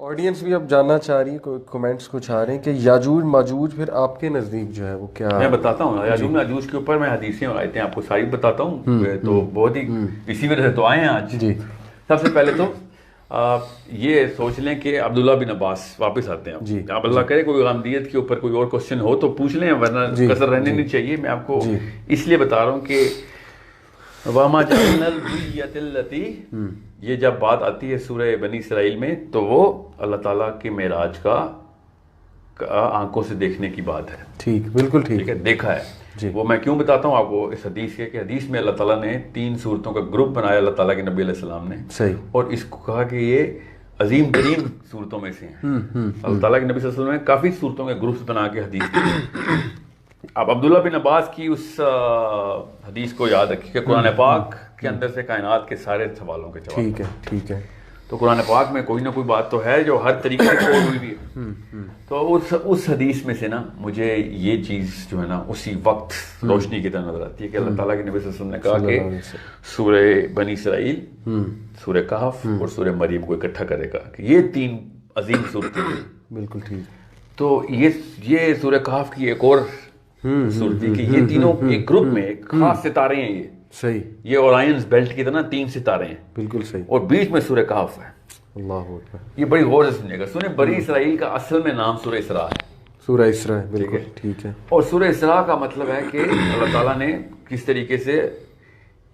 Audience بھی اب جاننا چاہ رہی ہے, کمنٹس کچھ آ رہے ہیں کہ یاجوج ماجوج پھر آپ کے نزدیک جو ہے وہ کیا؟ میں بتاتا ہوں یاجوج ماجوج کے اوپر میں حدیثیں اور آیتیں آپ کو ساری بتاتا ہوں, تو بہت ہی اسی وجہ سے تو آئے ہیں آج. جی سب سے پہلے تو یہ سوچ لیں کہ عبداللہ بن عباس واپس آتے ہیں. جی آپ اللہ کرے کوئی غامدیت کے اوپر کوئی اور کوشچن ہو تو پوچھ لیں, ورنہ کثر رہنے نہیں چاہیے. میں آپ کو اس لیے بتا رہا ہوں کہ وَمَا جَعَلْنَا الْبُيَّةَ الَّتِي, یہ جب بات آتی ہے سورہ بنی اسرائیل میں تو وہ اللہ تعالیٰ کے معراج کا آنکھوں سے دیکھنے کی بات ہے. ٹھیک, بالکل ٹھیک ہے, دیکھا ہے. وہ میں کیوں بتاتا ہوں آپ کو اس حدیث کے, کہ حدیث میں اللہ تعالیٰ نے 3 صورتوں کا گروپ بنایا اللہ تعالیٰ کے نبی علیہ السلام نے, صحیح, اور اس کو کہا کہ یہ عظیم ترین صورتوں میں سے ہیں. اللہ تعالیٰ کے نبی صلی اللہ علیہ وسلم نے کافی صورتوں کے گروپس بنا کے حدیث دی. اب عبداللہ بن عباس کی اس حدیث کو یاد رکھیے کہ قرآن پاک کے اندر سے کائنات کے سارے سوالوں کے جواب. ٹھیک ہے, ٹھیک ہے. تو قرآن پاک میں کوئی نہ کوئی بات تو ہے جو ہر طریقے سے کوڈ ہوئی بھی ہے. تو اس حدیث میں سے نا مجھے یہ چیز جو ہے نا اسی وقت روشنی کی طرح نظر آتی ہے کہ اللہ تعالیٰ کے نبی صلی اللہ علیہ وسلم نے کہا کہ سورہ بنی اسرائیل, سورہ کہف اور سورہ مریم کو اکٹھا کرے گا, کہ یہ 3 عظیم صورتیں ہیں. بالکل ٹھیک. تو یہ سورہ کہف کی ایک اور صورت ہے کہ یہ تینوں ایک گروپ میں ایک خاص ستارے ہیں. یہ صحیح, یہ اورائنز بیلٹ کی طرح 3 ستارے ہیں. بالکل صحیح. اور بیچ میں سورہ کہف ہے. اللہ اکبر. یہ بڑی غور سے سنیے گا. سورہ بنی اسرائیل کا اصل میں نام سورہ اسراء ہے. سورہ اسراء, بالکل ٹھیک ہے. اور سورہ اسراء کا مطلب ہے کہ اللہ تعالیٰ نے کس طریقے سے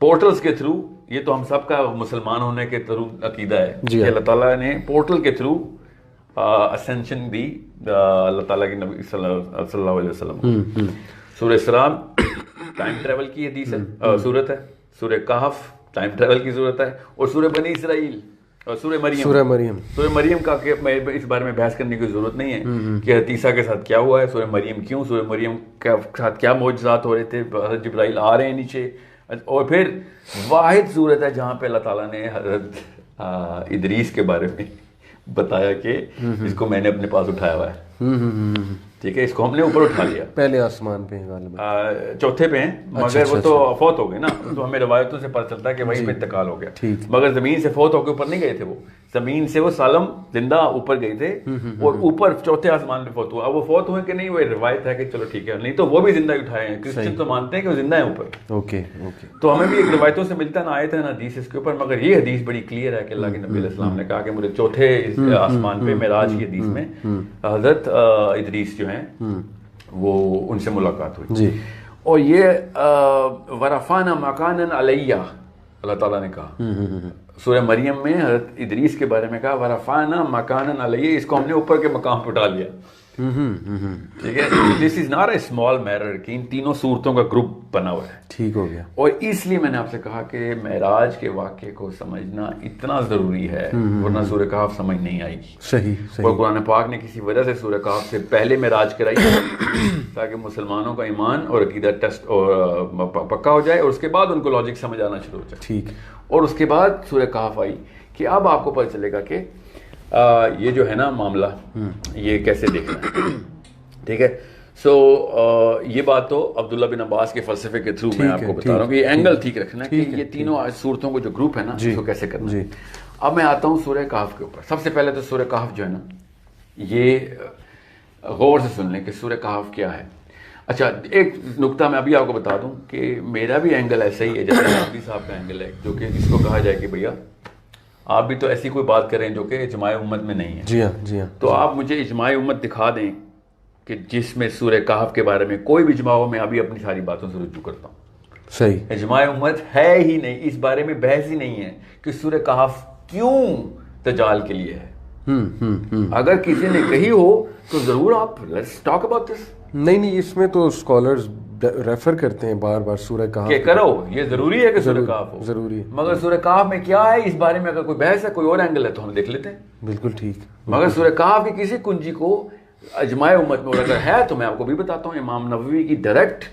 پورٹلز کے تھرو, یہ تو ہم سب کا مسلمان ہونے کے تھرو عقیدہ ہے کہ اللہ تعالیٰ نے پورٹل کے تھرو اسینشن دی اللہ تعالیٰ کے نبی صلی اللہ علیہ وسلم. سورہ اسراء ٹائم ٹریول کی حدیث ہے, صورت ہے. سورہ کہف ٹائم ٹریول کی صورت ہے. اور سورہ بنی اسرائیل اور سورہ مریم کا کہ میں اس بارے میں بحث کرنے کی ضرورت نہیں ہے کہ عیسیٰ کے ساتھ کیا ہوا ہے, سورہ مریم کیوں, سورہ مریم کے ساتھ کیا معجزات ہو رہے تھے, حضرت جبرائیل آ رہے ہیں نیچے. اور پھر واحد صورت ہے جہاں پہ اللہ تعالیٰ نے حضرت ادریس کے بارے میں بتایا کہ اس کو میں نے اپنے پاس اٹھایا ہوا ہے. ٹھیک ہے, اس کو ہم نے اوپر اٹھا لیا. پہلے آسمان پہ ہیں, چوتھے پہ ہیں, مگر وہ تو فوت ہو گئے نا, تو ہمیں روایتوں سے پتہ چلتا ہے کہ وہیں پہ انتقال ہو گیا. مگر زمین سے فوت ہو کے اوپر نہیں گئے تھے, وہ زمین سے وہ سالم زندہ اوپر گئے تھے اور اوپر چوتھے آسمان پہ فوت ہوا. اب وہ فوت ہوئے کہ نہیں, وہ روایت ہے کہ چلو ٹھیک ہے, نہیں تو وہ بھی زندہ اٹھائے ہیں. کرسچن تو مانتے ہیں کہ وہ زندہ ہیں اوپر. اوکے. تو ہمیں بھی ایک روایتوں سے ملتا ہے نا, آیت ہے نا حدیث اس کے اوپر, مگر یہ حدیث بڑی کلیئر ہے کہ اللہ کے نبی علیہ السلام نے کہا کہ مجھے چوتھے آسمان پہ معراج کی حدیث میں حضرت ادریس جو ہیں وہ ان سے ملاقات ہوئی. جی. اور یہ ورفعنا مکانا علیہ اللہ تعالیٰ نے کہا. سورہ مریم میں حضرت ادریس کے بارے میں کہا ورفعنا مکانا علیہ, اس کو ہم نے اوپر کے مقام پہ اٹھا لیا. ٹھیک ہے, this is not a small matter کہ ان تینوں صورتوں کا گروپ بنا ہوا ہے. ٹھیک ہو گیا. اور اس لیے میں نے آپ سے کہا کہ معراج کے واقعے کو سمجھنا اتنا ضروری ہے, ورنہ سورہ کہف سمجھ نہیں آئے گی. صحیح. اور قرآن پاک نے کسی وجہ سے سورہ کہف سے پہلے معراج کرائی تاکہ مسلمانوں کا ایمان اور عقیدہ ٹیسٹ اور پکا ہو جائے, اور اس کے بعد ان کو لاجک سمجھ آنا شروع ہو جائے. ٹھیک. اور اس کے بعد سورہ کہف آئی کہ اب آپ کو پتہ چلے گا کہ یہ جو ہے نا معاملہ یہ کیسے دیکھنا ہے. ٹھیک ہے. سو یہ بات تو عبداللہ بن عباس کے فلسفے کے تھرو میں آپ کو بتا رہا ہوں کہ یہ اینگل ٹھیک رکھنا ہے کہ یہ تینوں صورتوں کو جو گروپ ہے نا اس کو کیسے کرنا ہے. اب میں آتا ہوں سورہ کہف کے اوپر. سب سے پہلے تو سورہ کہف جو ہے نا یہ غور سے سن لیں کہ سورہ کہف کیا ہے. اچھا, ایک نقطہ میں ابھی آپ کو بتا دوں کہ میرا بھی اینگل ایسا ہی ہے جیسے حافظ صاحب کا اینگل ہے, جو کہ اس کو کہا جائے کہ بھیا آپ بھی تو ایسی کوئی بات کریں جو کہ اجماع امت میں نہیں ہے. جی ہاں, جی ہاں. تو آپ مجھے اجماع امت دکھا دیں کہ جس میں سورہ کہف کے بارے میں کوئی بھی اجماع ہو, میں ابھی اپنی ساری باتوں سے رجوع کرتا ہوں. صحیح. اجماع امت ہے ہی نہیں, اس بارے میں بحث ہی نہیں ہے کہ سورہ کہف کیوں دجال کے لیے ہے. اگر کسی نے کہی ہو تو ضرور آپ لیٹس ٹاک اباؤٹ دس. نہیں, اس میں تو اسکالرز ریفر کرتے ہیں بار بار سورہ کہف کہ کرو, یہ ضروری ہے کہ سورہ کہف ہو. ضروری ہے. مگر سورہ کہف میں کیا ہے اس بارے میں اگر کوئی بحث ہے, کوئی اور اینگل ہے تو ہم دیکھ لیتے ہیں. بالکل ٹھیک. مگر سورہ کہف کی کسی کنجی کو اجماع امت میں اگر ہے تو میں آپ کو بھی بتاتا ہوں. امام نووی کی ڈائریکٹ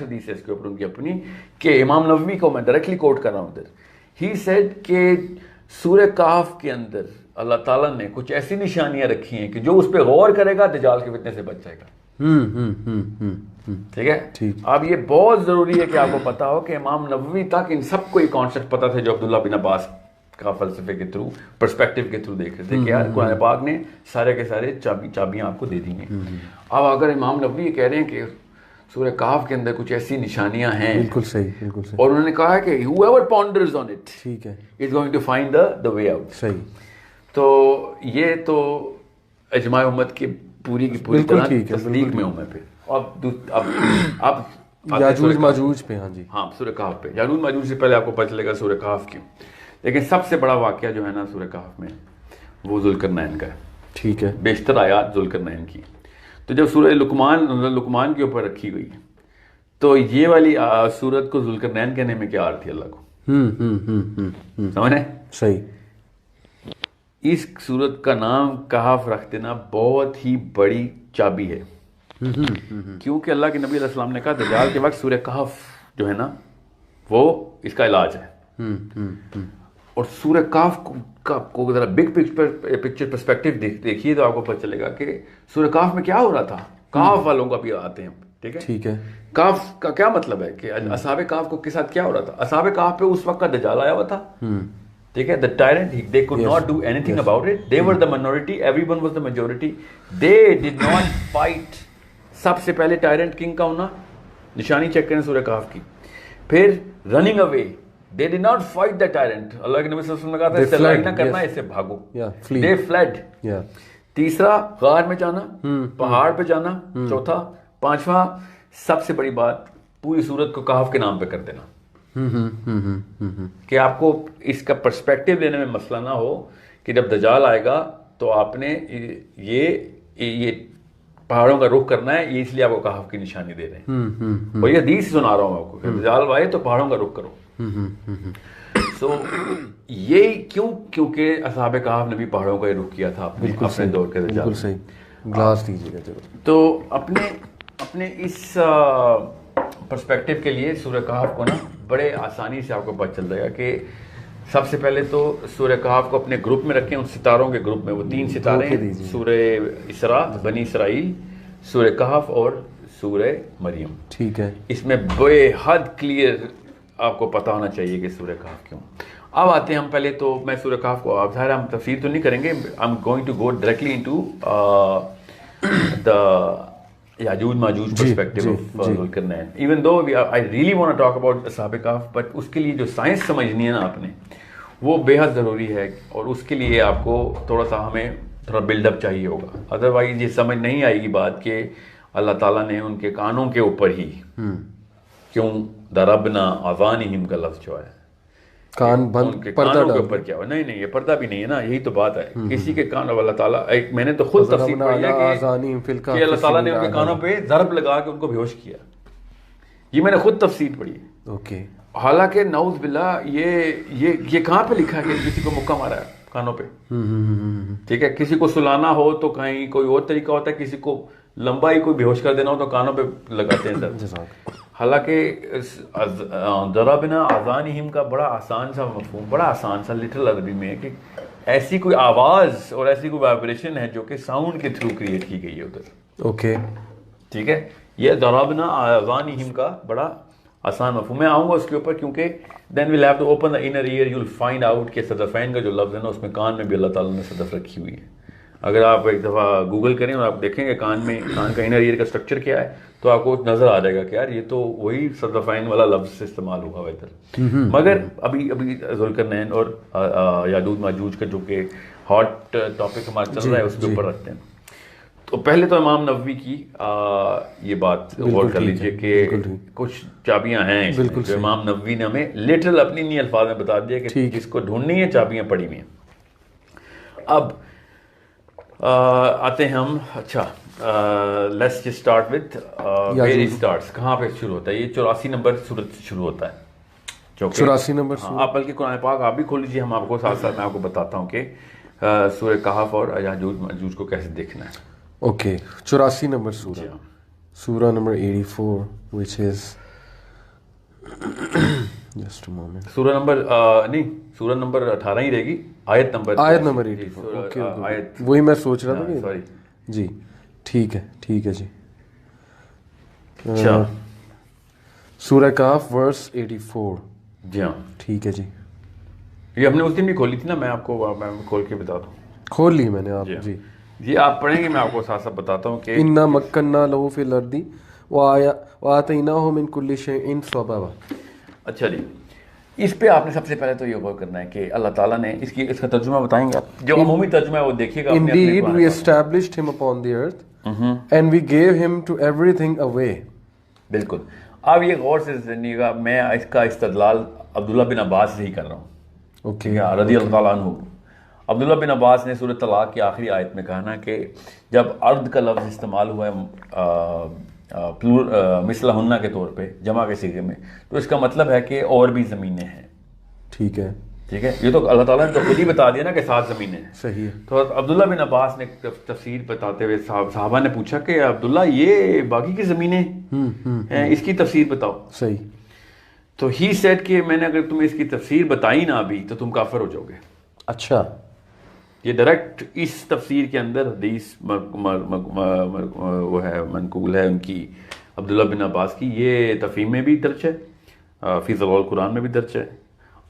حدیث ہے اس کے اوپر ان کی اپنی, کہ امام نووی کو میں ڈائریکٹلی کوٹ کر رہا ہوں ادھر. ہی سیڈ کہ سورہ کہف کے اندر اللہ تعالیٰ نے کچھ ایسی نشانیاں رکھی ہیں کہ جو اس پہ غور کرے گا دجال کے فتنے سے بچ جائے گا. ٹھیک ہے. اب یہ بہت ضروری ہے کہ آپ کو پتا ہو کہ امام نووی تک ان سب کو یہ کانسیپٹ پتا تھے جو عبداللہ بن عباس کا فلسفے کے تھرو پرسپیکٹیو کے تھرو دیکھ رہے تھے کہ یار قرآن پاک نے سارے کے سارے چابیاں آپ کو دے دی ہیں. اب اگر امام نبوی یہ کہہ رہے ہیں کہ سورہ کہف کے اندر کچھ ایسی نشانیاں ہیں, بالکل صحیح, بالکل صحیح, اور انہوں نے کہا ہے کہ whoever ponders on it ٹھیک ہے, is going to find the way out. صحیح, تو یہ تو اجماع امت کی پوری طرح تصدیق میں ہوں میں. پھر اب یاجوج ماجوج پہ, ہاں جی, ہاں سورہ کہف پہ. یاجوج ماجوج سے پہلے آپ کو پتہ چلے گا سورہ کہف کی, لیکن سب سے بڑا واقعہ جو ہے نا سورہ کہف میں وہ ذوالقرنین کا ہے. ٹھیک ہے, بیشتر آیات ذوالقرنین کی. تو جب سورہ لقمان کے اوپر رکھی گئی تو یہ والی سورت کو ذوالقرنین کہنے میں کیا عرض تھی اللہ کو, سمجھ رہے؟ صحیح. اس سورت کا نام کہف رکھ دینا بہت ہی بڑی چابی ہے, کیونکہ اللہ کے نبی علیہ السلام نے کہا دجال کے وقت سورہ کہف جو ہے نا وہ اس کا علاج ہے. اور سورہ کہف کو ذرا بگ پکچر پرسپیکٹیو دیکھیے تو آپ کو پتہ چلے گا کہ سورہ کہف میں کیا ہو رہا تھا. کہف والوں کا بھی آتے ہیں, ٹھیک ہے, ٹھیک ہے. کہف کا کیا مطلب ہے کہ اصحاب کہف کو کے ساتھ کیا ہو رہا تھا. اصحاب کہف پہ اس وقت کا دجال آیا ہوا تھا, ٹھیک ہے. the tyrant, they could not do anything about it. They were the minority, everyone was the majority. They did not fight. سب سے پہلے ٹائرنٹ کنگ کا ہونا, نشانی چیک کریں سورہ کہف کی. پھر running away, they did not fight the tyrant. اللہ کے نبی صلی اللہ علیہ وسلم نے کہا تھا لڑائی نہ کرنا, اس سے بھاگو. they fled. تیسرا غار میں جانا, پہاڑ پہ جانا. چوتھا, پانچواں سب سے بڑی بات پوری سورت کو کہف کے نام پہ کر دینا, کہ آپ کو اس کا پرسپیکٹیو لینے میں مسئلہ نہ ہو کہ جب دجال آئے گا تو آپ نے یہ پہاڑوں کا رخ کرنا ہے, یہ اس لیے آپ کو کہف کی نشانی دے رہے ہیں. اور یہ حدیث سنا رہا ہوں آپ کو کہ دجال آئے تو پہاڑوں کا رخ کرو. سو یہ کیونکہ اصحاب کہف نے بھی پہاڑوں کا ہی رخ کیا تھا اپنے دور کے دجال. بالکل صحیح. گلاس دیجیے گا. تو اپنے اس پرسپیکٹیو کے لیے سورہ کہف کو نا بڑے آسانی سے آپ کو پتہ چل جائے گا کہ سب سے پہلے تو سورہ کہف کو اپنے گروپ میں رکھیں, ان ستاروں کے گروپ میں. وہ 3 ستارے ہیں, سورہ اسراء, بنی اسرائیل, سورہ کہف اور سورہ مریم. ٹھیک ہے. اس میں بے حد کلیئر آپ کو پتہ ہونا چاہیے کہ سورہ کہف کیوں. اب آتے ہیں ہم پہلے تو میں سورہ کہف کو, اب ظاہر ہم تفسیر تو نہیں کریں گے, I'm going to go directly into the Yajuj Majuj perspective of Zulqarnain. Even though I really want to talk about اصحاب کہف, but اس کے لیے جو سائنس سمجھنی ہے نا آپ نے, وہ بے حد ضروری ہے, اور اس کے لیے آپ کو ہمیں تھوڑا بلڈ اپ چاہیے ہوگا. ادروائز یہ سمجھ نہیں آئے گی بات کہ اللہ تعالیٰ نے ان کے کانوں کے اوپر ہی کیوں ضربنا اذانہم کا لفظ جو ہے, کان بند, کانوں کے اوپر کیا ہوا. نہیں یہ پردہ بھی نہیں ہے نا, یہی تو بات ہے. کسی کے کان, اللہ تعالیٰ, میں نے تو خود تفسیر پڑھی ہے کہ اللہ تعالیٰ نے ان کے کانوں پہ ضرب لگا کے ان کو بیہوش کیا. یہ میں نے خود تفسیر پڑھی ہے. اوکے. حالانکہ نعوذ باللہ یہ کہاں پہ لکھا ہے کہ کسی کو مکہ مارا ہے کانوں پہ, ٹھیک ہے. کسی کو سلانا ہو تو کہیں کوئی اور طریقہ ہوتا ہے, کسی کو لمبا ہی کوئی بیہوش کر دینا ہو تو کانوں پہ لگاتے ہیں سر. حالانکہ ضربنا اذانہم کا بڑا آسان سا مفہوم, بڑا آسان سا لٹرل عربی میں, کہ ایسی کوئی آواز اور ایسی کوئی وائبریشن ہے جو کہ ساؤنڈ کے تھرو کریٹ کی گئی ہے ادھر. اوکے, ٹھیک ہے. یہ ضربنا اذانہم کا بڑا آسان مفہوم. میں آؤں گا اس کے اوپر, کیونکہ then we'll have to open the inner ear, you will find out کہ صدفین کا جو لفظ ہے نا اس میں کان میں بھی اللہ تعالیٰ نے صدف رکھی ہوئی ہے. اگر آپ ایک دفعہ گوگل کریں اور آپ دیکھیں کہ کان کا انر ایئر کا اسٹرکچر کیا ہے, تو آپ کو نظر آ جائے گا کہ یار یہ تو وہی صدفین والا لفظ سے استعمال ہوا ہوا ادھر. مگر ابھی ذوالقرنین اور یاجوج ماجوج کا جو کہ ہاٹ ٹاپک ہمارا چل رہا ہے اس کے اوپر رکھتے ہیں. تو پہلے تو امام نووی کی یہ بات غور کر لیجئے کہ کچھ چابیاں ہیں جو امام نووی نے ہمیں لٹرل اپنی نہیں الفاظ میں بتا دیا کہ جس کو ڈھونڈنی ہے چابیاں پڑی ہوئی ہیں. اب آتے ہیں ہم, اچھا let's just start with where it starts, کہاں پہ شروع ہوتا ہے. یہ 84 نمبر سورت سے شروع ہوتا ہے. 84 نمبر. آپ بلکہ قرآن پاک آپ بھی کھول لیجیے, ہم آپ کو ساتھ ساتھ میں آپ کو بتاتا ہوں کہ سورہ کہف اور یاجوج ماجوج کو کیسے دیکھنا ہے. اوکے, 84 نمبر سورہ, سورہ number 84 which is just a moment. سورہ نمبر نہیں, سورہ نمبر 18 ہی رہے گی, آیت نمبر 84. اوکے, وہی میں سوچ رہا تھا. سوری جی, ٹھیک ہے جی. سورہ کہف ورس 84. جی ہاں, ٹھیک ہے جی. یہ ہم نے اس دن بھی کھولی تھی نا, میں آپ کو میں کھول کے بتاتا ہوں. کھول لی میں نے آپ جی جی آپ پڑھیں گے, میں آپ کو ساتھ ساتھ بتاتا ہوں کہ انا مکننا لہو فی الارض وآتیناہ من کل شیء سببا. اچھا جی, اس پہ آپ نے سب سے پہلے تو یہ غور کرنا ہے کہ اللہ تعالیٰ نے اس کا ترجمہ بتائیں گے آپ, جو عمومی ترجمہ ہے وہ دیکھیے گا. Indeed we established him upon the earth and we gave him to everything away. بالکل. اب یہ غور سے سنیے گا, میں اس کا استدلال عبداللہ بن عباس سے ہی کر رہا ہوں, اوکے رضی اللہ تعالیٰ عنہ. عبداللہ بن عباس نے سورۃ طلاق کی آخری آیت میں کہا نا کہ جب ارض کا لفظ استعمال ہوا ہے مثلہن کے طور پہ جمع کے صیغے میں, تو اس کا مطلب ہے کہ اور بھی زمینیں ہیں. ٹھیک ہے, ٹھیک ہے, یہ تو اللہ تعالیٰ نے تو خود ہی بتا دیا نا کہ 7 زمینیں ہیں. صحیح ہے. تو عبداللہ بن عباس نے تفسیر بتاتے ہوئے صحابہ نے پوچھا کہ عبداللہ یہ باقی کی زمینیں ہیں, اس کی تفسیر بتاؤ. صحیح. تو ہی سیڈ کہ میں نے اگر تمہیں اس کی تفسیر بتائی نہ ابھی تو تم کافر ہو جاؤ گے. اچھا, یہ ڈائریکٹ اس تفسیر کے اندر حدیث وہ ہے منقول ہے ان کی, عبداللہ بن عباس کی. یہ تفہیم میں بھی درج ہے, فی ضلال القرآن میں بھی درج ہے,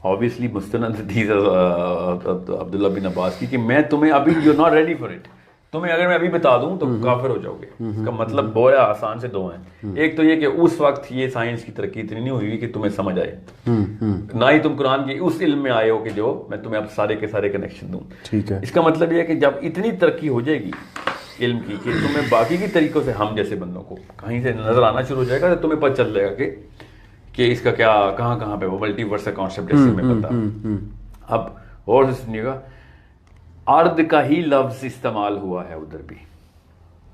obviously مستند حدیث عبداللہ بن عباس کی کہ میں تمہیں ابھی you're not ready for it, تمہیں اگر میں ابھی بتا دوں تو کافر ہو جاؤ گے. اس کا مطلب بہت آسان سے 2 ہیں. ایک تو یہ کہ اس وقت یہ سائنس کی ترقی اتنی نہیں ہوئی کہ تمہیں سمجھ آئے, نہ ہی تم قرآن کی اس علم میں آئے ہو کہ جو میں تمہیں اب سارے کے سارے کنیکشن دوں. ٹھیک ہے. اس کا مطلب یہ ہے کہ جب اتنی ترقی ہو جائے گی علم کی کہ تمہیں باقی کی طریقوں سے ہم جیسے بندوں کو کہیں سے نظر آنا شروع ہو جائے گا, تو تمہیں پتہ چل جائے گا کہ اس کا کیا کہاں پہ وہ ملٹی ورس کا کانسیپٹ جیسے میں بتا. اب اور سے سنیے گا, ارض کا ہی لفظ استعمال ہوا ہے ادھر بھی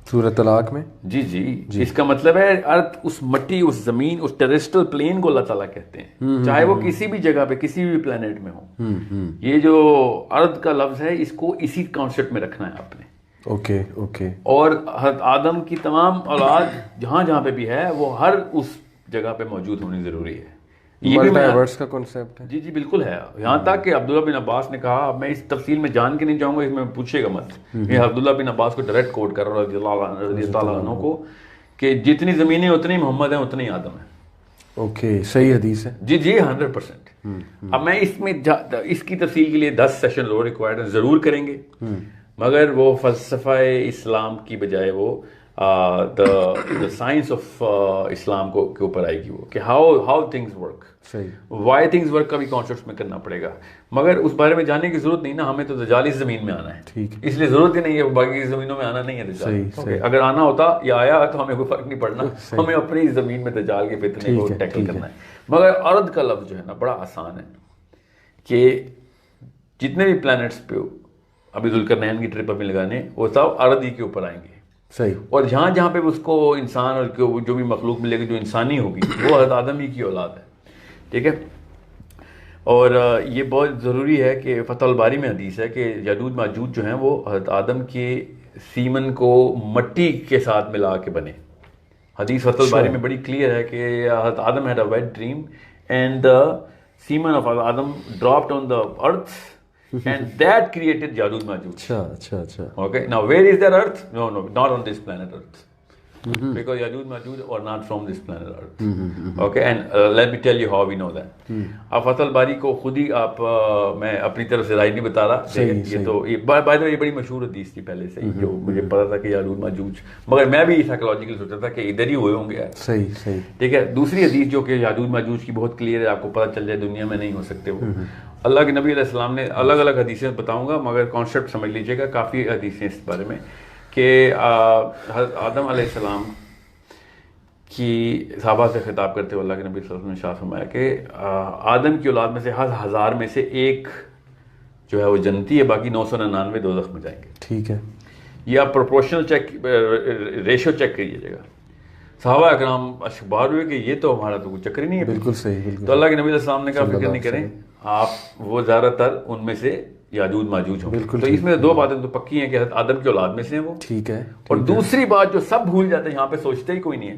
سورۃ طلاق میں. جی. اس کا مطلب ہے ارض, اس مٹی, اس زمین, اس ٹیریسٹرل پلین کو اللہ تعالیٰ کہتے ہیں, چاہے وہ کسی بھی جگہ پہ کسی بھی پلانٹ میں ہو. یہ جو ارض کا لفظ ہے اس کو اسی کانسیپٹ میں رکھنا ہے آپ نے. اوکے. اور حضرت آدم کی تمام اولاد جہاں پہ بھی ہے وہ ہر اس جگہ پہ موجود ہونی ضروری ہے. یہ بھی ملٹیورس کا کانسیپٹ ہے. جی بالکل ہے. یہاں تک کہ عبداللہ بن عباس نے کہا, میں اس تفصیل میں جان کے نہیں جاؤں گا, اس میں پوچھے گا مت, یہ عبداللہ بن عباس کو ڈائریکٹ کوٹ کر رہا ہے رضی اللہ عنہ کو کہ جتنی زمینیں اتنی محمد ہیں اتنی آدم ہیں. اوکے, صحیح حدیث ہے. جی 100%. اب میں اس کی تفصیل کے لیے 10 سیشن لو ریکوائرڈ ضرور کریں گے, مگر وہ فلسفہ اسلام کی بجائے وہ the science of اسلام کے اوپر آئے گی, وہ کہ how things work, why things work کا بھی کانسیپٹ میں کرنا پڑے گا. مگر اس بارے میں جاننے کی ضرورت نہیں نا, ہمیں تو دجال اس زمین میں آنا ہے, اس لیے ضرورت ہی نہیں ہے باقی زمینوں میں آنا نہیں ہے دجال. اگر آنا ہوتا یا آیا تو ہمیں کوئی فرق نہیں پڑنا, ہمیں اپنی زمین میں دجال کے فتنے کو ٹیکل کرنا ہے. مگر ارض کا لفظ جو ہے نا بڑا آسان ہے کہ جتنے بھی پلانٹس پہ ابھی ذوالقرنین کی ٹرپ ابھی لگانے وہ سب ارض ہی کے اوپر آئیں گے. صحیح. اور جہاں پہ اس کو انسان اور جو بھی مخلوق ملے گی جو انسانی ہوگی وہ حضرت آدم ہی کی اولاد ہے. ٹھیک ہے. اور یہ بہت ضروری ہے کہ فتح الباری میں حدیث ہے کہ یاجوج ماجوج جو ہیں وہ حضرت آدم کے سیمن کو مٹی کے ساتھ ملا کے بنے. حدیث فتح الباری میں بڑی کلیئر ہے کہ حضرت آدم had a wet dream and the semen of Adam dropped on the earth and that created Yajuj Majuj. Acha. Okay, now where is that earth? No, not on this planet earth. Because Yajuj Majuj are not from this planet earth. Okay, and let me tell you how we know that. اب فتح الباری کو خود ہی آپ, میں اپنی طرف سے رائے نہیں بتا رہا, یہ تو بائی دا وے یہ بڑی مشہور حدیث تھی پہلے سے جو مجھے پتا تھا کہ یاجوج ماجوج, مگر میں بھی سائیکولوجیکل سوچا تھا کہ ادھر ہی ہوئے ہوں گے. صحیح. ٹھیک ہے. دوسری حدیث جو کہ یاجوج ماجوج کی بہت کلیئر ہے, آپ کو پتہ چل جائے دنیا میں نہیں ہو سکتے وہ. اللہ کے نبی علیہ السلام نے الگ الگ حدیثیں بتاؤں گا, مگر کانسیپٹ سمجھ لیجیے گا, کافی حدیثیں اس بارے میں کہ آدم علیہ السلام کی صحابہ سے خطاب کرتے ہوئے اللہ کے نبی صلی اللہ علیہ وسلم نے شاہ فرمایا کہ آدم کی اولاد میں سے 1000 میں سے ایک جو ہے وہ جنتی ہے, باقی 999 دوزخ میں جائیں گے. ٹھیک ہے. یہ آپ پروپورشنل ریشو چیک کریے گا. صحابہ اکرام اشبار ہوئے کہ یہ تو ہمارا تو کوئی چکر ہی نہیں ہے. بالکل صحیح. تو اللہ کے نبی علیہ السلام نے کہا فکر نہیں کریں آپ, وہ زیادہ تر ان میں سے یاجوج ماجوج ہوں. تو اس میں 2 باتیں تو پکی ہیں کہ حضرت آدم کی اولاد میں سے ہیں وہ. ٹھیک ہے. اور دوسری بات جو سب بھول جاتے ہیں, یہاں پہ سوچتے ہی کوئی نہیں ہے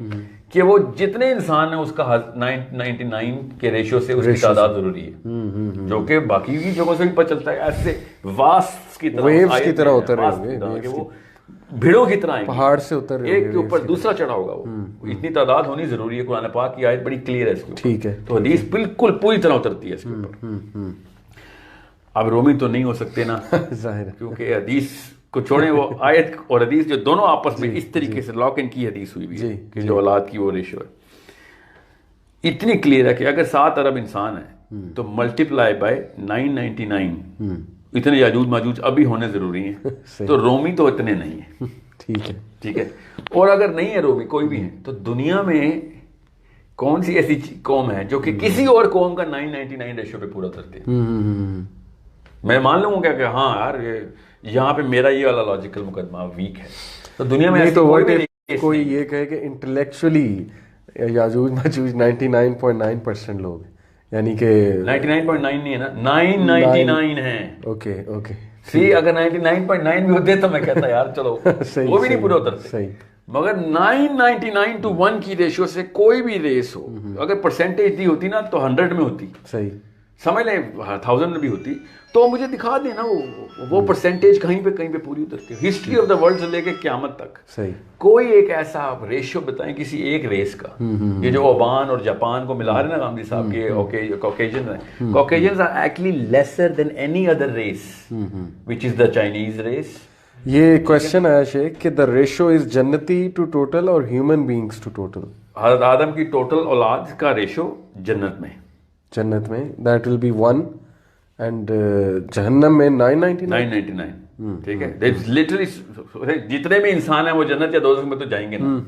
کہ وہ جتنے انسان ہیں اس کا 99 کے ریشو سے اس کی تعداد ضروری ہے, جو کہ باقی کی جگہوں سے بھی پتہ چلتا ہے. ایسے واسٹ کی طرح اتر رہے ہوں گے, وہ بھیڑوں کی طرح پہاڑ سے اتر رہے, ایک کے اوپر دوسرا چڑھا ہوگا, وہ اتنی تعداد ہونی ضروری ہے. قرآن پاک کی آیت بڑی کلیئر ہے اس کے اوپر. ٹھیک ہے. تو حدیث بالکل پوری طرح اترتی ہے اس کے اوپر. اب رومی تو نہیں ہو سکتے نا ظاہر ہے, کیونکہ حدیث کو چھوڑیں, وہ آیت اور حدیث جو دونوں آپس میں اس طریقے سے لاک ان کی حدیث ہوئی بھی ہے کہ جو اولاد کی وہ ریشو ہے اتنی کلیئر ہے کہ اگر 7 ارب انسان ہے تو ملٹیپلائی بائی 999 اتنے یاجوج ماجوج ابھی ہونے ضروری ہیں, تو رومی تو اتنے نہیں ہیں. ٹھیک ہے, اور اگر نہیں ہے رومی کوئی بھی ہے, تو دنیا میں کون سی ایسی قوم ہے جو کہ کسی اور قوم کا 999 ریشو پہ پورا کرتے ہیں؟ میں مان لوں گا کہ ہاں یار یہاں پہ میرا یہ والا لاجیکل مقدمہ ویک ہے, تو دنیا میں تو کوئی یہ کہے کہ انٹلیکچولی یاجوج ماجوج 99.9% لوگ ہیں, یعنی کہ 99.9 نہیں ہے نا, 999 ہیں. اوکے اگر 99.9 بھی ہوتے تو میں کہتا یار چلو وہ بھی نہیں پورے اترتے, مگر 999 to 1 کی ریشو سے کوئی بھی ریس ہو, اگر پرسنٹیج دی ہوتی نا تو 100 میں ہوتی, صحیح سمجھ لیں 1000 میں بھی ہوتی, تو مجھے دکھا دینا وہ پرسنٹیج کہیں پہ پوری اترتی ہے. ہسٹری آف دا ورلڈ سے لے کے قیامت تک صحیح کوئی ایک ایسا ریشو بتائیں کسی ایک ریس کا, یہ جو اوبان اور جاپان کو ملا رہے نا غامدی صاحب کے کوکیجنز ہیں, Caucasians are actually lesser than any other race which is the Chinese race. یہ کوشچن آیا شیخ کہ دا ریشو از جنتی ٹو ٹوٹل اور ہیومن بینگز ٹو ٹوٹل. حضرت آدم کی ٹوٹل اولاد کا ریشو جنت میں دیٹ ول بی 1 اینڈ جہنم میں 999. ٹھیک ہے, لٹرلی جتنے بھی انسان ہیں وہ جنت یا دوزخ میں تو جائیں گے نا,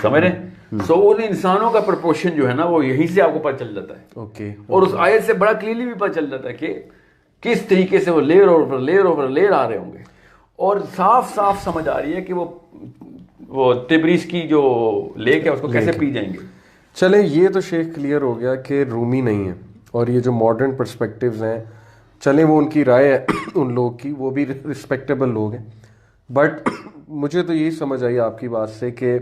سمجھ رہے ہیں. سو ان انسانوں کا پرپورشن جو ہے نا وہ یہیں سے آپ کو پتہ چل جاتا ہے. اوکے, اور اس آیت سے بڑا کلیئرلی بھی پتہ چل جاتا ہے کہ کس طریقے سے وہ لیئر اوور لیئر آ رہے ہوں گے, اور صاف سمجھ آ رہی ہے کہ وہ تبریز کی جو لیک ہے اس کو کیسے پی جائیں گے. چلیں یہ تو شیخ کلیئر ہو گیا کہ رومی نہیں ہے, اور یہ جو ماڈرن پرسپیکٹیوز ہیں چلیں وہ ان کی رائے ہے ان لوگ کی, وہ بھی رسپیکٹیبل لوگ ہیں, بٹ مجھے تو یہی سمجھ آئی آپ کی بات سے کہ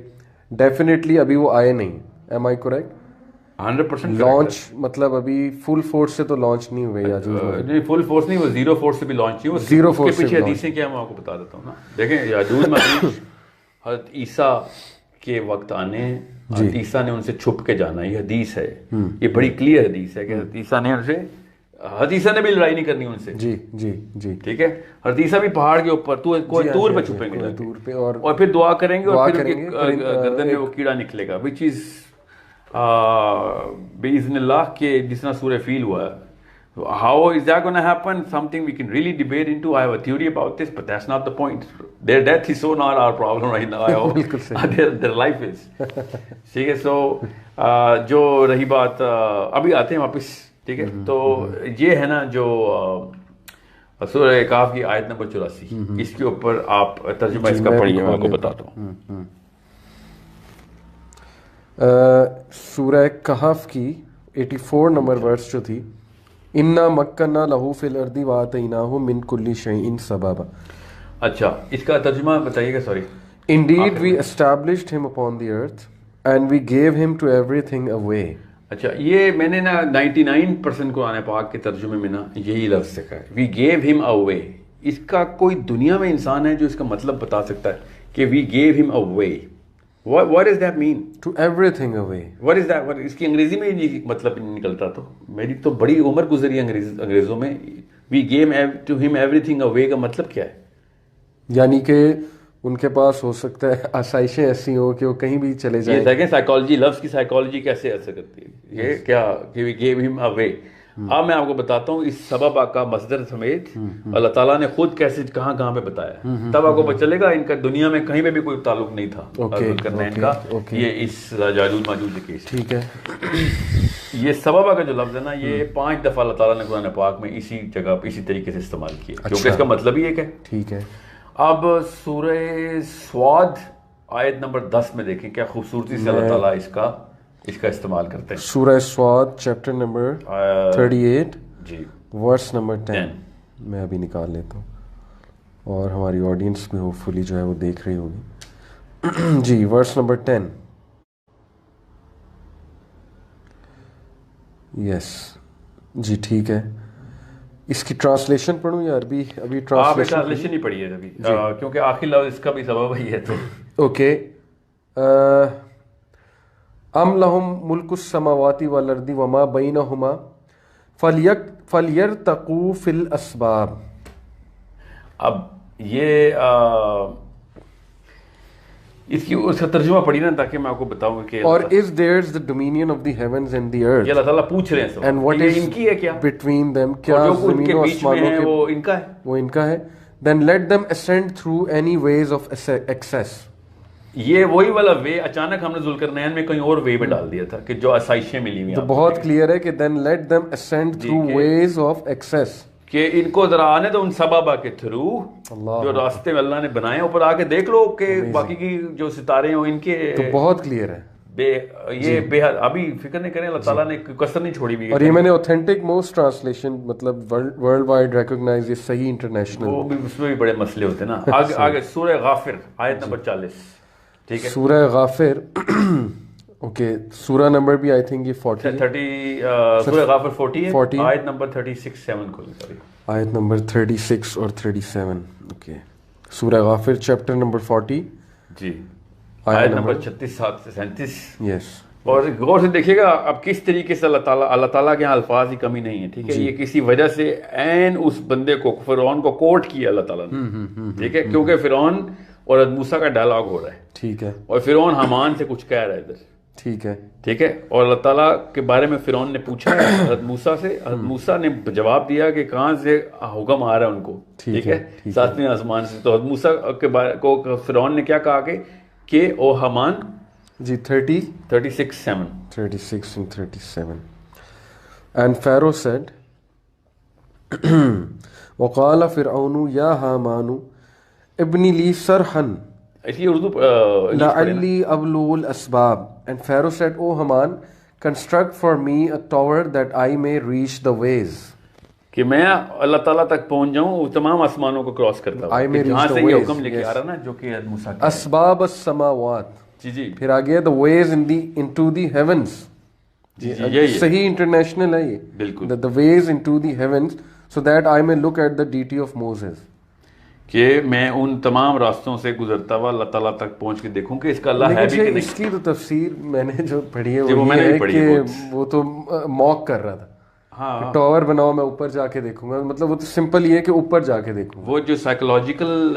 ڈیفینیٹلی ابھی وہ آئے نہیں. M I correct? 100% لانچ مطلب ابھی فل فورس سے تو لانچ نہیں ہوئے یاجوج. فل فورس نہیں, وہ زیرو فورس سے بھی لانچ نہیں, وہ زیرو فورس کے پیچھے حدیثیں کیا میں آپ کو بتا دیتا ہوں نا. دیکھیں یاجوج ماجوج حضرت عیسیٰ کے وقت آنے, حضرت عیسیٰ نے ان سے چھپ کے جانا, یہ حدیث ہے, یہ بڑی کلیئر حدیث ہے کہ حضرت عیسیٰ نے ان سے, حضرت عیسیٰ نے بھی لڑائی نہیں کرنی ان سے. جی ٹھیک ہے, حضرت عیسیٰ بھی پہاڑ کے اوپر طور پہ چھپیں گے, طور پہ, اور پھر دعا کریں گے, اور پھر گردن میں وہ کیڑا نکلے گا, وچ از باذن اللہ کے جس طرح سورہ فیل ہوا ہے. How is that going to happen? Something we can really debate into. I have a theory about this, but that's not the point. Their death is so not our problem right now. I hope their life is. ٹھیک ہے, سو جو رہی بات, ابھی آتے ہیں واپس. ٹھیک ہے, تو یہ ہے نا جو سورہ کہف کی آیت نمبر 84, اس کے اوپر آپ ترجمہ اس کا پڑھیے, میں آپ کو بتاتا ہوں. سورہ کہف کی 84 نمبر ورس جو تھی, انا مکننا لہو فی الارض وآتیناہ من کل شیء سببا. اچھا, اس کا ترجمہ بتائیے گا. Sorry. Indeed we established him upon the earth and we gave him to everything away. اچھا, یہ میں نے نا 99% قرآن پاک کے ترجمے میں نا یہی لفظ سکھا ہے, we gave him away. اس کا کوئی دنیا میں انسان ہے جو اس کا مطلب بتا سکتا ہے کہ we gave him away. What does that mean? To everything away. What is that? اس کی انگریزی میں یہ مطلب نہیں نکلتا, تو میری تو بڑی عمر گزری انگریزوں میں. We gave to him everything away کا مطلب کیا ہے؟ یعنی کہ ان کے پاس ہو سکتا ہے آسائشیں ایسی ہوں کہ وہ کہیں بھی چلے جائیں. یہ دیکھیں سائیکالوجی, لفظ کی سائیکالوجی کیسے اثر کرتی ہے. یہ کیا کہ we gave him away. اب میں آپ کو بتاتا ہوں اس سبب کا مصدر سمیت اللہ تعالیٰ نے خود کیسے کہاں پہ بتایا, تب آپ کو پتہ چلے گا ان کا دنیا میں کہیں پہ بھی کوئی تعلق نہیں تھا کرنا ان کا. یہ اس یاجوج ماجوج کے کیس. ٹھیک ہے, یہ سبب کا جو لفظ ہے نا, یہ 5 دفعہ اللہ تعالیٰ نے قرآن پاک میں اسی جگہ پہ اسی طریقے سے استعمال کیا, کیونکہ اس کا مطلب ہی ایک ہے. ٹھیک ہے. اب سورہ سواد آیت نمبر 10 میں دیکھیں کیا خوبصورتی سے اللہ تعالیٰ اس کا استعمال کرتے ہیں. سورہ سواد چیپٹر نمبر 38 جی ورس نمبر 10 میں ابھی نکال لیتا ہوں, اور ہماری آڈینس میں ہوپ فلی جو ہے وہ دیکھ رہی ہوگی. جی, ورس نمبر 10. یس جی, ٹھیک ہے. اس کی ٹرانسلیشن پڑھوں یا عربی؟ ابھی ٹرانسلیشن ہی پڑھی ہے ابھی, کیونکہ آخری لفظ اس کا بھی سبب ہی ہے. تو اوکے, ام لہم ملک السماوات والارض وما بینہما فَلْيَرْتَقُوا فِي الْأَسْبَابِ. اب یہ اس کی اس کا ترجمہ پڑھی نا تاکہ میں آپ کو بتاؤں کہ اور is theirs the dominion of the heavens and the earth. یہ اللہ تعالیٰ پوچھ رہے ہیں and what is ان کی ہے کیا between them, کیا جو ان زمین کے و بیچ میں آسمانوں ہے کے وہ ان کا ہے، وہ ان کا ہے. then let them ascend through any ways of access. یہ وہی والا وے اچانک ہم نے ذوالقرنین میں کہیں اور وے پہ ڈال دیا تھا کہ جو آسائشیں ملی ہوئی تو بہت کلیئر ہے کہ then let them ascend through ways of access. کہ ان کو ذرا آنے تو ان سبابا کے تھرو جو راستے اللہ نے بنائے اوپر آ کے دیکھ لو کہ باقی کی جو ستارے ہیں ان کے تو بہت کلیئر ہے. یہ بے حد ابھی فکر نہیں کریں، اللہ تعالیٰ نے کسر نہیں چھوڑی ہوئی. اور یہ میں نے اوتھینٹک موسٹ ٹرانسلیشن مطلب ورلڈ وائڈ ریکگنائز، یہ صحیح انٹرنیشنل، وہ بھی اس میں بھی بڑے مسئلے ہوتے ہیں نا. آگے سورہ غافر آیت نمبر 40. ٹھیک ہے، سورہ غافر اوکے، سورہ نمبر بھی آئی تھنک یہ 30 سورہ غافر 40 ہے، آیت نمبر 36 7 کھولیں. سوری، آیت نمبر 36 اور 37. اوکے، سورہ غافر چیپٹر نمبر 40 جی، آیت نمبر 36 سے 37. یس. اور غور سے دیکھیے گا اب کس طریقے سے اللہ تعالیٰ کے یہاں الفاظ کی کمی نہیں ہے. ٹھیک ہے، یہ کسی وجہ سے عین اس بندے کو فرعون کو کوٹ کیا اللہ تعالیٰ نے. ٹھیک ہے، کیونکہ فرعون اور موسیٰ کا ڈائلاگ ہو رہا ہے. ٹھیک ہے، اور فرعون حامان سے کچھ کہہ رہا ہے ادھر. ٹھیک ہے، ٹھیک ہے، اور اللہ تعالیٰ کے بارے میں فرعون نے پوچھا ہے حضرت موسیٰ سے. حضرت موسیٰ نے جواب دیا کہ کہاں سے حکم آ رہا ہے ان کو. ٹھیک ہے، ساتویں آسمان سے. تو حضرت موسیٰ کے بارے کو فرعون نے کیا کہا کہ او حمان جی 36 7. 36 and 37. And Pharaoh said, وَقَالَ فِرْعَوْنُ يَا هَامَانُ ابْنِ لِي صَرْحًا اس لیے Urdu لَعَلِّي أَبْلُغُ الْأَسْبَابَ. And Pharaoh said, O Haman, construct for me a tower that I may reach the ways. کہ میں اللہ تعالیٰ تک پہنچ جاؤں، وہ تمام آسمانوں کو کراس کرتا ہوں. جہاں سے یہ حکم لے کے آ رہا نا جو کہ موسیٰ کا اسباب السماوات. جی پھر آگے the ways into the heavens. صحیح انٹرنیشنل ہے یہ بالکل. the ways into the heavens so that I may look at the deity of Moses. کہ میں ان تمام راستوں سے گزرتا ہوا اللہ تعالیٰ تک پہنچ کے دیکھوں کہ اس کا اللہ ہے بھی کہ نہیں. اس کی تو تفسیر میں نے جو پڑھی ہے وہ یہ ہے کہ وہ تو موک کر رہا تھا. ہاں، ٹاور بناؤ میں اوپر جا کے دیکھوں گا، مطلب وہ تو سمپل یہ ہے کہ اوپر جا کے دیکھوں. وہ جو سائیکولوجیکل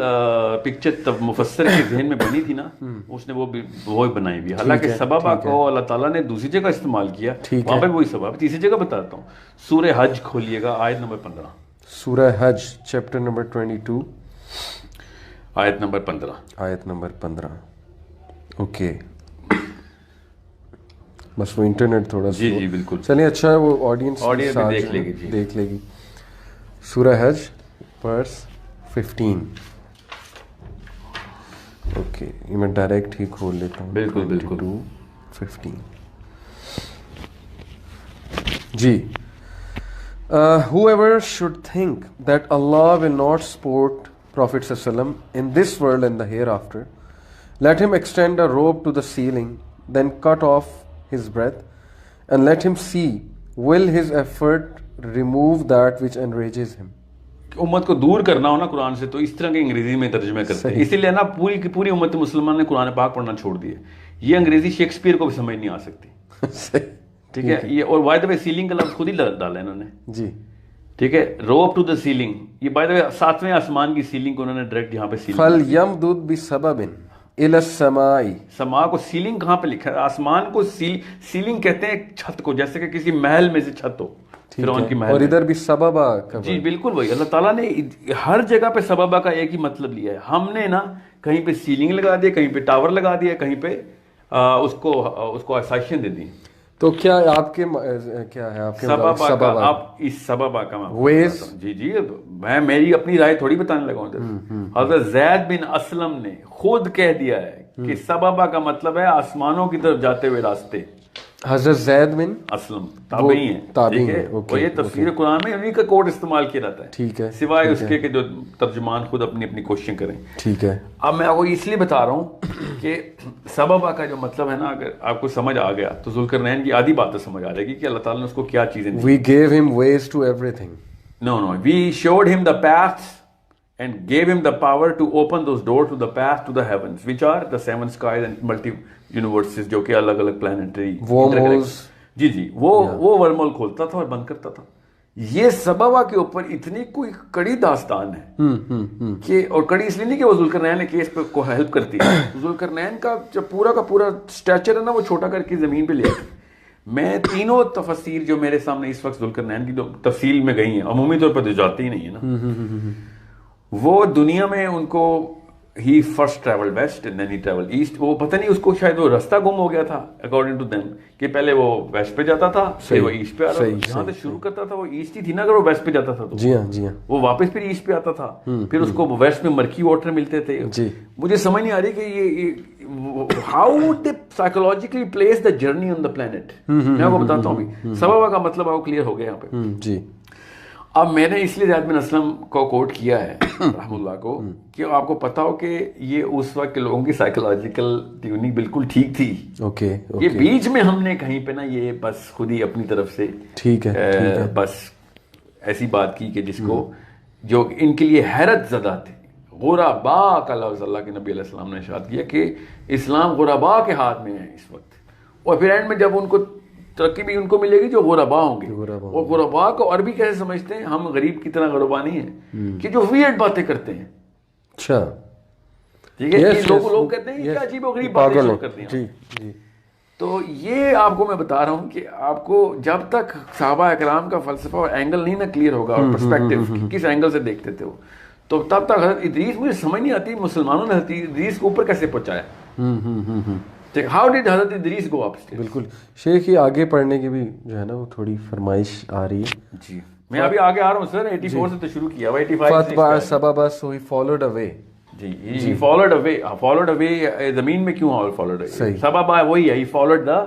پکچر مفسر کے ذہن میں بنی تھی نا، اس نے وہ بنائی بھی. حالانکہ سبب کو اللہ تعالیٰ نے دوسری جگہ استعمال کیا، وہاں پہ وہی سبب. تیسری جگہ بتاتا ہوں، سورہ حج کھولیے گا آیت نمبر 15. سورہ حج چیپٹر نمبر 22 آیت نمبر 15. آیت نمبر 15. اوکے، بس وہ انٹرنیٹ تھوڑا سا جی بالکل چلیے اچھا ہے، وہ آڈینس دیکھ لے گی. سورہ حج ورس 15. اوکے، یہ میں ڈائریکٹ ہی کھول لیتا ہوں. بالکل 15 جی. Whoever should think that Allah will not support Prophet ﷺ in this world and the hereafter, let him extend a rope to the ceiling, then cut off his breath, and let him see, will his effort remove that which enrages him. امت کو دور کرنا ہو نا قرآن سے تو اس طرح کے انگریزی میں ترجمے کرتے ہیں. اسی لیے نا پوری کی پوری امت مسلمان نے قرآن پاک پڑھنا چھوڑ دیا. یہ انگریزی شیکسپیئر کو بھی سمجھ نہیں آ سکتی. ٹھیک ہے، یہ اور بائی دا وے سیلنگ کا لفظ خود ہی ڈالا انہوں نے. جی ٹھیک ہے، روپ ٹو دا سیلنگ، یہ بائی دا وے 7ویں آسمان کی سیلنگ کو انہوں نے ڈائریکٹ یہاں پہ سیلنگ. فَلْيَمْدُدْ بِسَبَبٍ إِلَى السَّمَاءِ. سما کو سیلنگ کہاں پہ لکھا ہے؟ آسمان کو سیلنگ کہتے ہیں چھت کو، جیسے کہ کسی محل میں سے چھت ہو. فرعون کی محل، اور ادھر بھی سببا. جی بالکل وہی. اللہ تعالیٰ نے ہر جگہ پہ سببا کا ایک ہی مطلب لیا ہے. ہم نے نا کہیں پہ سیلنگ لگا دیا، کہیں پہ ٹاور لگا دیا، کہیں پہ اس کو آسائشیں دے دی. تو کیا آپ کے کیا ہے آپ کے سببا؟ آپ اس سببا کا ویز. جی میں میری اپنی رائے تھوڑی بتانے لگا ہوں. حضرت زید بن اسلم نے خود کہہ دیا ہے کہ سببا کا مطلب ہے آسمانوں کی طرف جاتے ہوئے راستے. حضرت زید بن اسلم تابعی ہیں، وہ یہ تفسیر قرآن میں انہیں کا کوڈ استعمال کیا جاتا ہے. ٹھیک ہے، سوائے اس کے کہ جو ترجمان خود اپنی اپنی کوششیں کریں. ٹھیک ہے. اب میں آپ کو اس لیے بتا رہا ہوں کہ سببا کا جو مطلب ہے نا، اگر آپ کو سمجھ آ گیا تو ذوالقرنین کی آدھی باتیں سمجھ آ جائے گی کہ اللہ تعالیٰ نے اس کو کیا چیزیں دی. We gave him ways to everything. No, we showed him the paths and gave him the power to open those doors to the path to the heavens, which are the 7 skies and multi universes, جو کہ الگ الگ planetary. wormholes. جی وہ ورمول کھولتا تھا اور بند کرتا تھا. یہ سبا کے اوپر اتنی کوئی کڑی داستان ہے کہ، اور کڑی اس لیے نہیں کہ وہ ذوالقرنین نے کیس پہ کو ہیلپ کرتی ہے، ذوالقرنین کا جو پورا کا پورا اسٹیچر ہے نا وہ چھوٹا کر کے زمین پہ لے آتی. میں تینوں تفسیر جو میرے سامنے اس وقت ذوالقرنین کی جو تفصیل میں گئی ہیں، عمومی طور پر تو جاتی ہی نہیں ہے نا، وہ دنیا میں ان کو ہی first travel west and then he travel east. وہ پتہ نہیں اس کو شاید وہ راستہ گم ہو گیا تھا اکارڈنگ ٹو دیم، کہ پہلے وہ ویسٹ پہ جاتا تھا پھر وہ ایسٹ پہ آ رہا تھا. جہاں سے شروع کرتا تھا وہ ایسٹ ہی تھی نا، اگر وہ ویسٹ پہ جاتا تھا تو جی ہاں وہ واپس پھر ایسٹ پہ آتا تھا، پھر اس کو ویسٹ میں مرکی واٹر ملتے تھے. مجھے سمجھ نہیں آ رہی کہ یہ how they psychologically place the journey on the planet. میں آپ کو بتاتا ہوں ابھی سبب کا مطلب آپ کو کلیئر ہو گیا یہاں پہ. جی اب میں نے اس لیے زیاد بن اسلم کو کوٹ کیا ہے رحم اللہ کو، کہ آپ کو پتا ہو کہ یہ اس وقت کے لوگوں کی سائیکولوجیکل ٹیوننگ بالکل ٹھیک تھی. یہ بیچ میں ہم نے کہیں پہ نا یہ بس خود ہی اپنی طرف سے ٹھیک ہے بس ایسی بات کی کہ جس کو جو ان کے لیے حیرت زدہ تھے. غربا کا لفظ اللہ کے نبی علیہ السلام نے ارشاد کیا کہ اسلام غربا کے ہاتھ میں ہے اس وقت، اور پھر اینڈ میں جب ان کو ترقی بھی ان کو ملے گی جو غربا ہوں گے. اور غربا کو عربی کیسے سمجھتے ہیں؟ ہم غریب کی طرح غربا نہیں ہیں کہ جو ویئرڈ باتیں کرتے ہیں. اچھا ٹھیک ہے، لوگ کہتے ہیں کہ عجیب و غریب باتیں کرتے ہیں. تو یہ آپ کو میں بتا رہا ہوں کہ آپ کو جب تک صحابہ اکرام کا فلسفہ اور اینگل نہیں نا کلیئر ہوگا، اور پرسپیکٹو کس اینگل سے دیکھتے تھے وہ، تو تب تک حضرت ادریس مجھے سمجھ نہیں آتی مسلمانوں نے حضرت ادریس کو اوپر کیسے پہنچایا. How did حضرت ادریس go upstairs؟ بالکل شیخ، یہ آگے پڑھنے کی بھی جو ہے نا وہ تھوڑی فرمائش آ رہی ہے. جی میں ابھی آگے آ رہا ہوں سر. 84 سے تو شروع کیا ہوا، 85 فتبع سببا so he followed away. G he followed away زمین میں کیوں followed away؟ سببا وہی ہے، he followed the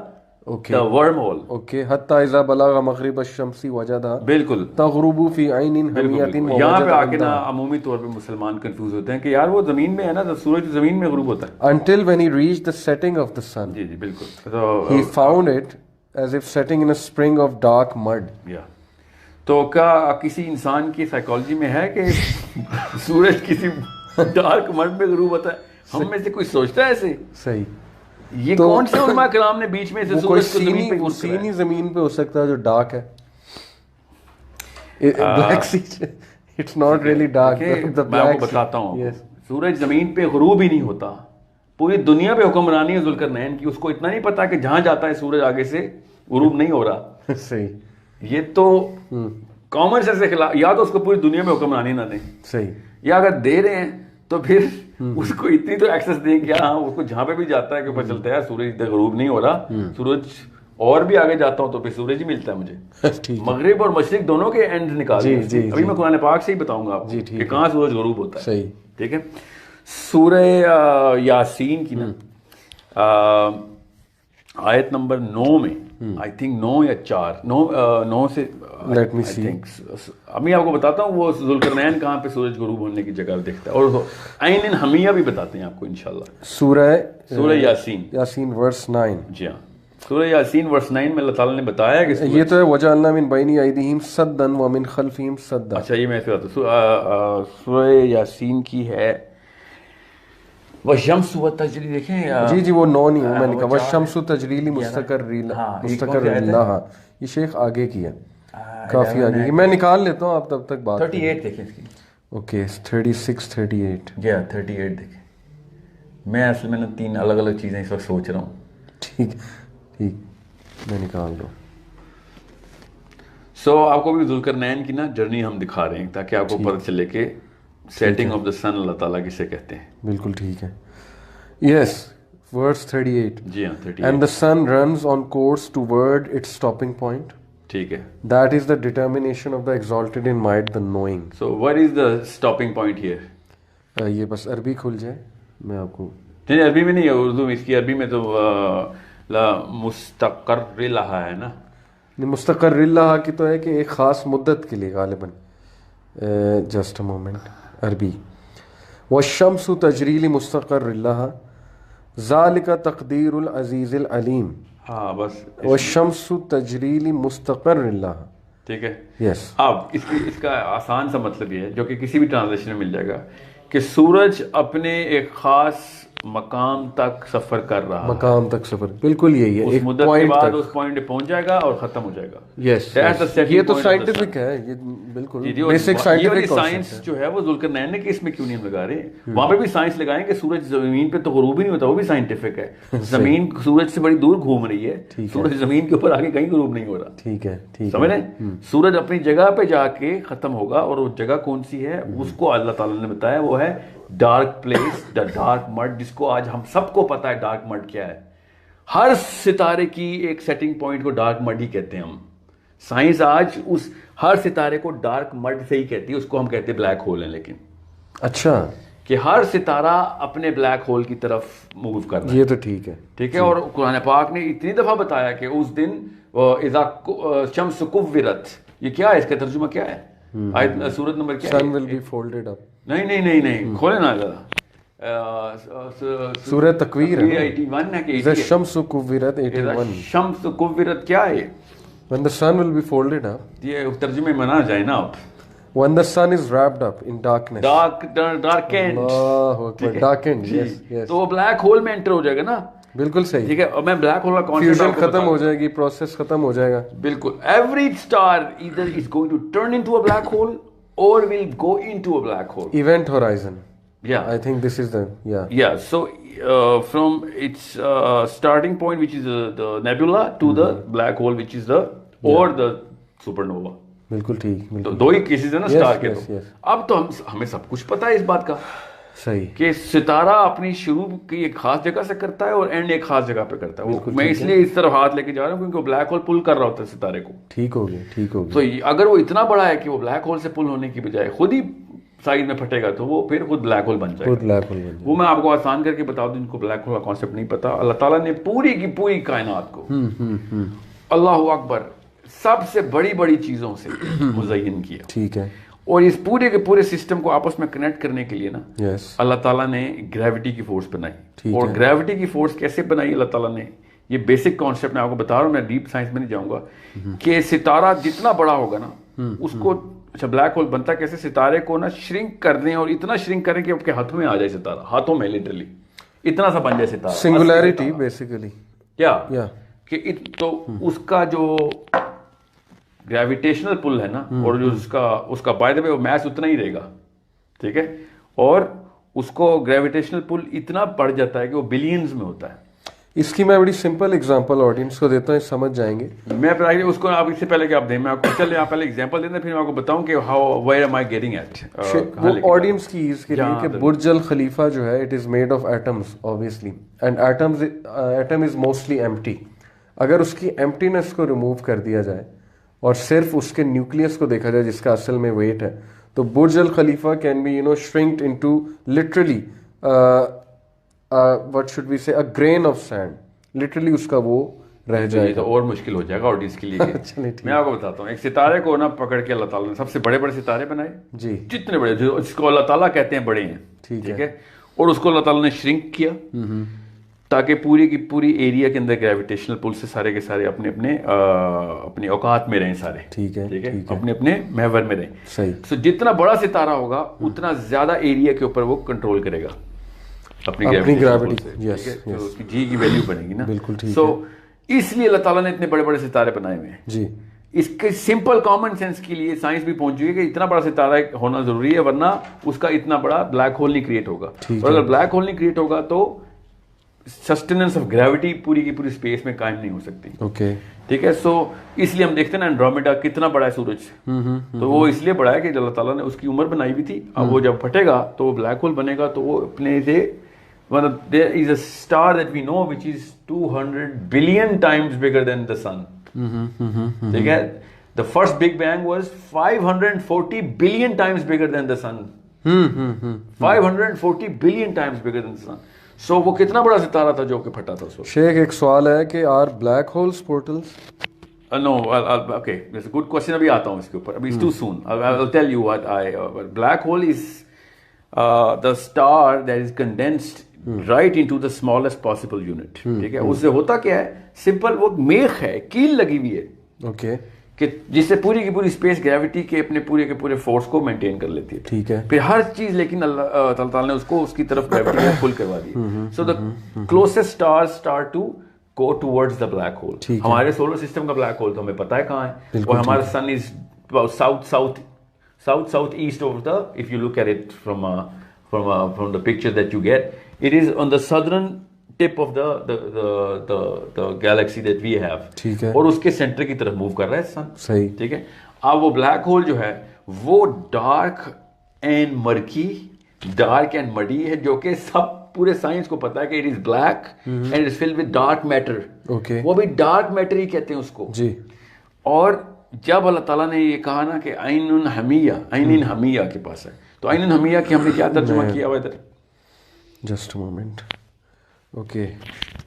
wormhole. Okay حتی اذا بلغ مغرب الشمس وجدها بالکل تغرب فی عین حمیۃ. یہاں پہ آ کے نا عمومی طور پہ مسلمان کنفیوز ہوتے ہیں کہ یار وہ زمین میں ہے نا، سورج زمین میں غروب ہوتا ہے. Until when he reached the setting of the sun. جی جی بالکل. He found it as if setting in a spring of dark mud. تو کیا کسی انسان کی سائیکالوجی میں ہے کہ سورج کسی ڈارک مڈ میں غروب ہوتا ہے؟ ہم میں سے کوئی سوچتا ہے ایسے؟ صحیح. یہ کون سے علماء کرام نے بیچ میں سے سورج کو زمین پہ سینی زمین پہ ہو سکتا ہے جو ڈارک ہے. Black see it's not really dark. میں آپ کو بتاتا ہوں، سورج زمین پہ غروب ہی نہیں ہوتا. پوری دنیا پہ حکمرانی ہے ذوالقرنین کی، اس کو اتنا نہیں پتا کہ جہاں جاتا ہے سورج آگے سے غروب نہیں ہو رہا. صحیح. یہ تو کامن سینس کے خلاف. یا تو اس کو پوری دنیا میں حکمرانی نہ دیں، صحیح، یا اگر دے رہے ہیں تو پھر اس کو اتنی تو ایکسس دیں کہ ہاں اس کو جہاں پہ بھی جاتا ہے کہ پتہ چلتا ہے سورج غروب نہیں ہو رہا. سورج اور بھی آگے جاتا ہوں تو پھر سورج ہی ملتا ہے مجھے. مغرب اور مشرق دونوں کے اینڈ نکالے. ابھی میں قرآن پاک سے ہی بتاؤں گا آپ کو کہ کہاں سورج غروب ہوتا ہے. صحیح ٹھیک ہے. سورہ یاسین کی نا آیت نمبر 9 میں آئی تھنک 9 یا 4 9 سے لیٹ می سی. ابھی آپ کو بتاتا ہوں وہ ذوالقرنین کہاں پہ سورج غروب ہونے کی جگہ دیکھتا ہے، اور عین حمیہ بھی بتاتے ہیں آپ کو انشاءاللہ. سورہ یاسین ورس 9. جی ہاں، سورہ یاسین ورس 9 میں اللہ تعالیٰ نے بتایا کہ یہ تو ہے وجعلنا من بین ایدیہم سدا ومن خلفہم سدا. اچھا یہ میں سورہ یاسین کی ہے وَالشَّمْسُ وَالتَّجْرِي. دیکھیں جی وہ 9 نہیں میں نے کہا وَالشَّمْسُ تجری لمستقر لہا. یہ شیخ آگے کی ہے، کافی آگے کی. میں نکال لیتا ہوں، آپ تب تک بات. 38 دیکھیں اس کی. اوکے 36 38. جی 38 دیکھیں. میں اصل میں نا 3 الگ الگ چیزیں اس وقت سوچ رہا ہوں. ٹھیک ٹھیک میں نکال دوں. سو آپ کو بھی ذوالقرنین کی نا جرنی ہم دکھا رہے ہیں تاکہ آپ کو پتہ چلے کہ سیٹنگ آف دا سن اللہ تعالیٰ کسے کہتے ہیں. بالکل ٹھیک ہے. یس ورس 38. جی ہاں 38. And the sun runs on course toward its stopping point. ٹھیک ہے. That is the determination of the exalted in might the knowing. So what is the stopping point here? یہ بس عربی کھل جائے میں آپ کو. نہیں عربی میں نہیں ہے، اردو میں. اس کی عربی میں تو مستقر لہا ہے نا. مستقر لہا کی تو ہے کہ ایک خاص مدت کے لیے غالباً. Just a moment. عربی والشمس تجری لمستقر لہا ذالک تقدیر العزیز العلیم. ہاں بس والشمس تجری لمستقر لہا. ٹھیک ہے. یس. اب اس کا آسان سا مطلب یہ ہے جو کہ کسی بھی ٹرانسلیشن میں مل جائے گا کہ سورج اپنے ایک خاص مقام تک سفر کر رہا ہے. مقام تک سفر بالکل یہی ہے, اس ایک مدت کے پوائنٹ بعد تک اس پوائنٹ پہ پہنچ جائے گا اور ختم ہو جائے گا. یس, یہ تو سائنٹیفک ہے, یہ بالکل بیسک سائنٹیفک سائنس جو ہے وہ ذوالقرنین نے کہ اس میں کیوں نہیں لگا رہے, وہاں پہ بھی سائنس لگائیں کہ سورج زمین پہ تو غروب ہی نہیں ہوتا, وہ بھی سائنٹیفک ہے. زمین سورج سے بڑی دور گھوم رہی ہے, سورج زمین کے اوپر آگے کہیں غروب نہیں ہو رہا. ٹھیک ہے, سمجھ رہے ہیں, سورج اپنی جگہ پہ جا کے ختم ہوگا, اور وہ جگہ کون سی ہے اس کو اللہ تعالیٰ نے بتایا, وہ ہے dark place, the dark mid, جس کو آج ہم سب کو پتا ہے ڈارک مڈ کیا ہے. ہر ستارے کی ایک سیٹنگ پوائنٹ کو ڈارک مڈ ہی کہتے ہیں ہم. سائنس آج اس ہر ستارے کو ڈارک مڈ سے ہی کہتی ہے, اس کو ہم کہتے ہیں بلیک ہول ہیں. لیکن اچھا کہ ہر ستارہ اپنے بلیک ہول کی طرف موو کر رہا ہے. یہ تو ٹھیک ہے, ٹھیک ہے. اور قرآن پاک نے اتنی دفعہ بتایا کہ اس دن اذا شمس کورت, یہ کیا ہے, اس کا ترجمہ کیا ہے, آیت سورت نمبر کیا ہے, sun will be folded up. نہیں کھولے نا ذرا, سورہ تکویر ہے, 81 ہے کہ اذا الشمس کورت 81. شمس کورت کیا ہے, when the sun will be folded up, یہ ترجمے میں نہ جائے نا آپ, when the sun is wrapped up in darkness, darkened, darkened, yes. تو وہ بلیک ہول میں انٹر ہو جائے گا نا. بالکل صحیح, ٹھیک ہے. اور میں بلیک ہول کا فیوژن ختم ہو جائے گی, پروسیس ختم ہو جائے گا. بالکل. Every star either is going to turn into a black hole or will go into a black hole. Event horizon. Yeah, I think this is the so from its starting point, which is the nebula, to the black hole, which is the or the supernova. بالکل ٹھیک, تو دو ہی cases ہیں نا star کے. تو اب تو ہمیں سب کچھ پتا ہے اس بات کا, صحیح, کہ ستارہ اپنی شروع کی ایک خاص جگہ سے کرتا ہے اور اینڈ ایک خاص جگہ پہ کرتا ہے. میں اس لیے اس طرف ہاتھ لے کے جا رہا ہوں کیونکہ وہ بلیک ہول پل کر رہا ہوتا ہے ستارے کو. ٹھیک ہو گیا. تو اگر وہ اتنا بڑا ہے کہ وہ بلیک ہول سے پل ہونے کی بجائے خود ہی سائڈ میں پھٹے گا, تو وہ پھر خود بلیک ہول بن جائے گا. وہ میں آپ کو آسان کر کے بتا دوں, جن کو بلیک ہول کا کانسیپٹ نہیں پتا. اللہ تعالیٰ نے پوری کی پوری کائنات کو, اللہ اکبر, سب سے بڑی بڑی چیزوں سے مزین کیا. ٹھیک ہے. اور اس پورے کے پورے سسٹم کو آپس میں کنیکٹ کرنے کے لیے نا اللہ تعالیٰ نے گریوٹی کی فورس بنائی. اور گریوٹی کی فورس کیسے بنائی اللہ تعالیٰ نے, یہ بیسک کانسیپٹ میں آپ کو بتا رہا ہوں, میں ڈیپ سائنس میں نہیں جاؤں گا. کہ ستارہ جتنا بڑا ہوگا نا اس کو, اچھا بلیک ہول بنتا کیسے, ستارے کو نا شرنک کر دیں, اور اتنا شرنک کریں کہ آپ کے ہاتھوں میں آ جائے ستارہ, ہاتھوں میں لٹرلی اتنا سا بن جائے ستارہ. سنگولیرٹی بیسیکلی کیا کہ تو اس کا جو گریویٹیشنل پل ہے نا, اور جو اس کا بائی دا وے وہ میس اتنا ہی رہے گا. ٹھیک ہے. اور اس کو گریویٹیشنل پل اتنا بڑھ جاتا ہے کہ وہ بلینز میں ہوتا ہے. اس کی میں بڑی سمپل اگزامپل آڈینس کو دیتا ہوں, سمجھ جائیں گے. میں اس کو آپ اس سے پہلے کہ آپ دیں, میں آپ کو چلے آپ پہلے ایگزامپل دیں, پھر میں آپ کو بتاؤں کہ how where am I getting at. وہ آڈینس کی ایز کے لیے کہ برج الخلیفہ جو ہے it is made of atoms obviously, and atom is mostly empty. اگر اس کی ایمٹینس کو ریموو کر دیا جائے اور صرف اس کے نیوکلیس کو دیکھا جائے جس کا اصل میں ویٹ ہے, تو Burj al Khalifa can be shrunk into literally what should we say a grain of sand. Literally اس کا وہ رہ جائے گا. اور مشکل ہو جائے گا آڈینس کے لیے. میں آپ کو بتاتا ہوں, ایک ستارے کو نا پکڑ کے اللہ تعالیٰ نے سب سے بڑے بڑے ستارے بنائے, جی جتنے بڑے, جس کو اللہ تعالیٰ کہتے ہیں بڑے ہیں. ٹھیک ہے. اور اس کو اللہ تعالیٰ نے شرنک کیا تاکہ پوری کی پوری ایریا کے اندر گریویٹیشنل پل سے سارے کے سارے اپنے اوقات میں رہیں سارے. ٹھیک ہے. اپنے اپنے محور میں رہیں. صحیح. سو جتنا بڑا ستارہ ہوگا اتنا زیادہ ایریا کے اوپر وہ کنٹرول کرے گا اپنی گریوٹی. جی کی ویلیو بنے گی نا. بالکل ٹھیک. سو اس لیے اللہ تعالیٰ نے اتنے بڑے بڑے ستارے بنائے ہوئے ہیں. جی. اس کے سمپل کامن سینس کے لیے سائنس بھی پہنچ چکی ہے کہ اتنا بڑا ستارہ ہونا ضروری ہے, ورنہ اس کا اتنا بڑا بلیک ہول نہیں کریٹ ہوگا. اور اگر بلیک ہول نہیں کریٹ ہوگا تو سسٹیننس آف گریوٹی پوری کی پوری اسپیس میں قائم نہیں ہو سکتی. اوکے. ٹھیک ہے. سو اس لیے ہم دیکھتے ہیں نا انڈرومیڈا کتنا بڑا ہے سورج, تو وہ اس لیے بڑا ہے کہ اللہ تعالیٰ نے اس کی عمر بنائی ہوئی تھی. اب وہ جب پھٹے گا تو وہ بلیک ہول بنے گا, تو وہ اپنے سے there is a star that we know which is 200 billion times bigger than the sun. ٹھیک ہے. The first Big Bang was 540 billion times bigger than the sun. 540 billion times bigger than the sun. So وہ کتنا بڑا ستارہ تھا جو کہ پھٹا تھا اس وقت. شیخ ایک سوال ہے کہ are black holes portals? No, okay, that's a good question. ابھی آتا ہوں اس کے اوپر, ابھی it's too soon. I'll tell you what black hole is the star that is condensed right into the smallest possible unit. ٹھیک ہے. اس سے ہوتا کیا ہے, سمپل وہ میخ ہے, کیل لگی ہوئی ہے. اوکے. کہ جس سے پوری کی پوری اسپیس گریوٹی کے اپنے پورے کے پورے فورس کو مینٹین کر لیتی ہے. ٹھیک ہے. پھر ہر چیز لیکن اللہ تعالیٰ نے اس کو اس کی طرف گریوٹی میں پل کروا دی. So the closest stars start to go towards the black hole. ہمارے سولر سسٹم کا بلیک ہول تو ہمیں پتہ ہے کہاں ہے, اور ہمارا سن از south east of the, if you look at it from the picture that you get, it is on the southern tip of the galaxy that we have. ٹھیک ہے. اور اس کے سینٹر کی طرف موو کر رہا ہے سن. صحیح. ٹھیک ہے. اب وہ بلیک ہول جو ہے وہ dark and murky, dark and muddy ہے, جو کہ سب پورے سائنس کو پتا ہے کہ it is black and it is filled with dark matter. Okay. وہ بھی ڈارک میٹر ہی کہتے ہیں اس کو. جی. اور جب اللہ تعالیٰ نے یہ کہا نا کہ عین حمیہ کے پاس ہے, تو عین حمیہ کی ہم نے کیا ترجمہ کیا ہوا ادھر؟ Just a moment. اوکے,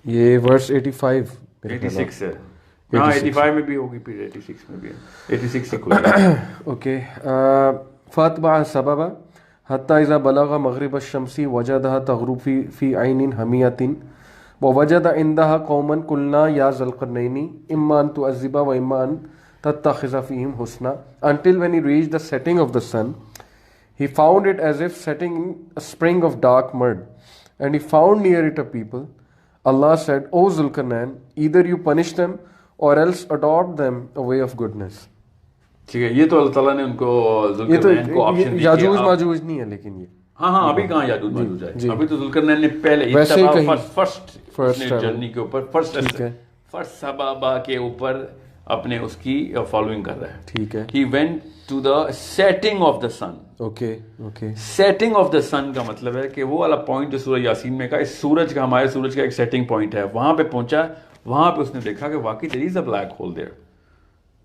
یہ ورس 85 ہے. ہاں 85 میں بھی ہوگی, پھر 86 میں بھی ہے. 86 سے کوئی. اوکے. فاتبع سببا حتی اذا بلغ مغرب الشمس وجدها تغرب فی عین حمیۃ ووجد عندها قوما قلنا یا ذا القرنین اما ان تعذب واما ان تتخذ فیہم حسنا, until when he reached the setting of the sun he found it as if setting in a spring of dark mud, and he found near it a people. Allah said, O Zulkarnain, either you punish them or else adopt them a way of goodness. ٹھیک ہے. یہ تو اللہ تعالیٰ نے ان کو ذوالقرنین کو option دی. یاجوج ماجوج نہیں ہے لیکن یہ. ہاں ابھی کہاں یاجوج ماجوج ہے, ابھی تو ذوالقرنین نے پہلے فرسٹ جرنی کے اوپر فرسٹ سبابا کے اوپر اپنے اس کی فالوئنگ کر رہا ہے. ٹھیک ہے. He went to the setting of the sun. Okay. setting of the sun کا مطلب ہے کہ وہ والا پوائنٹ جو سورہ یاسین میں کا اس سورج کا, ہمارے سورج کا ایک سیٹنگ پوائنٹ ہے, وہاں پہ پہنچا, وہاں پہ اس نے دیکھا کہ واقعی there is a black hole there.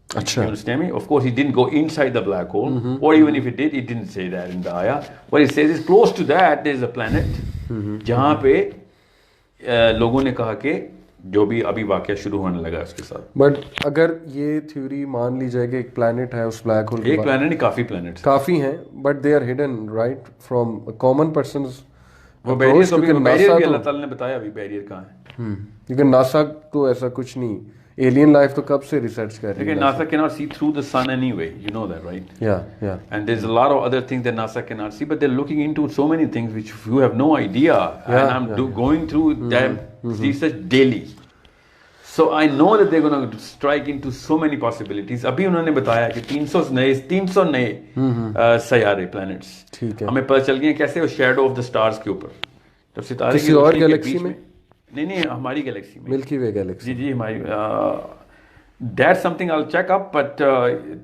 اچھا. You understand me? Of course he didn't go inside the black hole, or even if he did, he didn't say that in the ayah. What he says is close to that there is a planet جہاں پہ لوگوں نے کہا کہ جو بھی ابھی واقعہ شروع ہونے لگا اس کے ساتھ. بٹ اگر یہ تھیوری مان لی جائے کہ ایک پلانٹ ہے اس بلیک ہول, ایک پلانٹ نہیں کافی پلانٹس کافی ہیں, but they are hidden right from common persons. وہ بیریئر بھی اللہ تعالیٰ نے بتایا ابھی بیریئر کہاں ہے. لیکن ناسا تو ایسا کچھ نہیں, alien life تو کب سے ریسرچ کر رہی ہے. NASA cannot see through the sun anyway, you know that, right? Yeah. And there's a lot of other things that NASA cannot see, but they're looking into so many things which you have no idea. And I'm going through them research daily. So I know that they're going to strike into so many possibilities. ابھی انہوں نے بتایا کہ 300 نئے سیارے planets ہمیں پتہ چل گئے کیسے وہ شیڈو آف دا اسٹارز کے اوپر. جب ستارے کسی اور گیلیکسی میں نہیں ہماری گیلیکسی میں, ملکی وے گیلیکسی. جی ہماری that some thing I will check up, but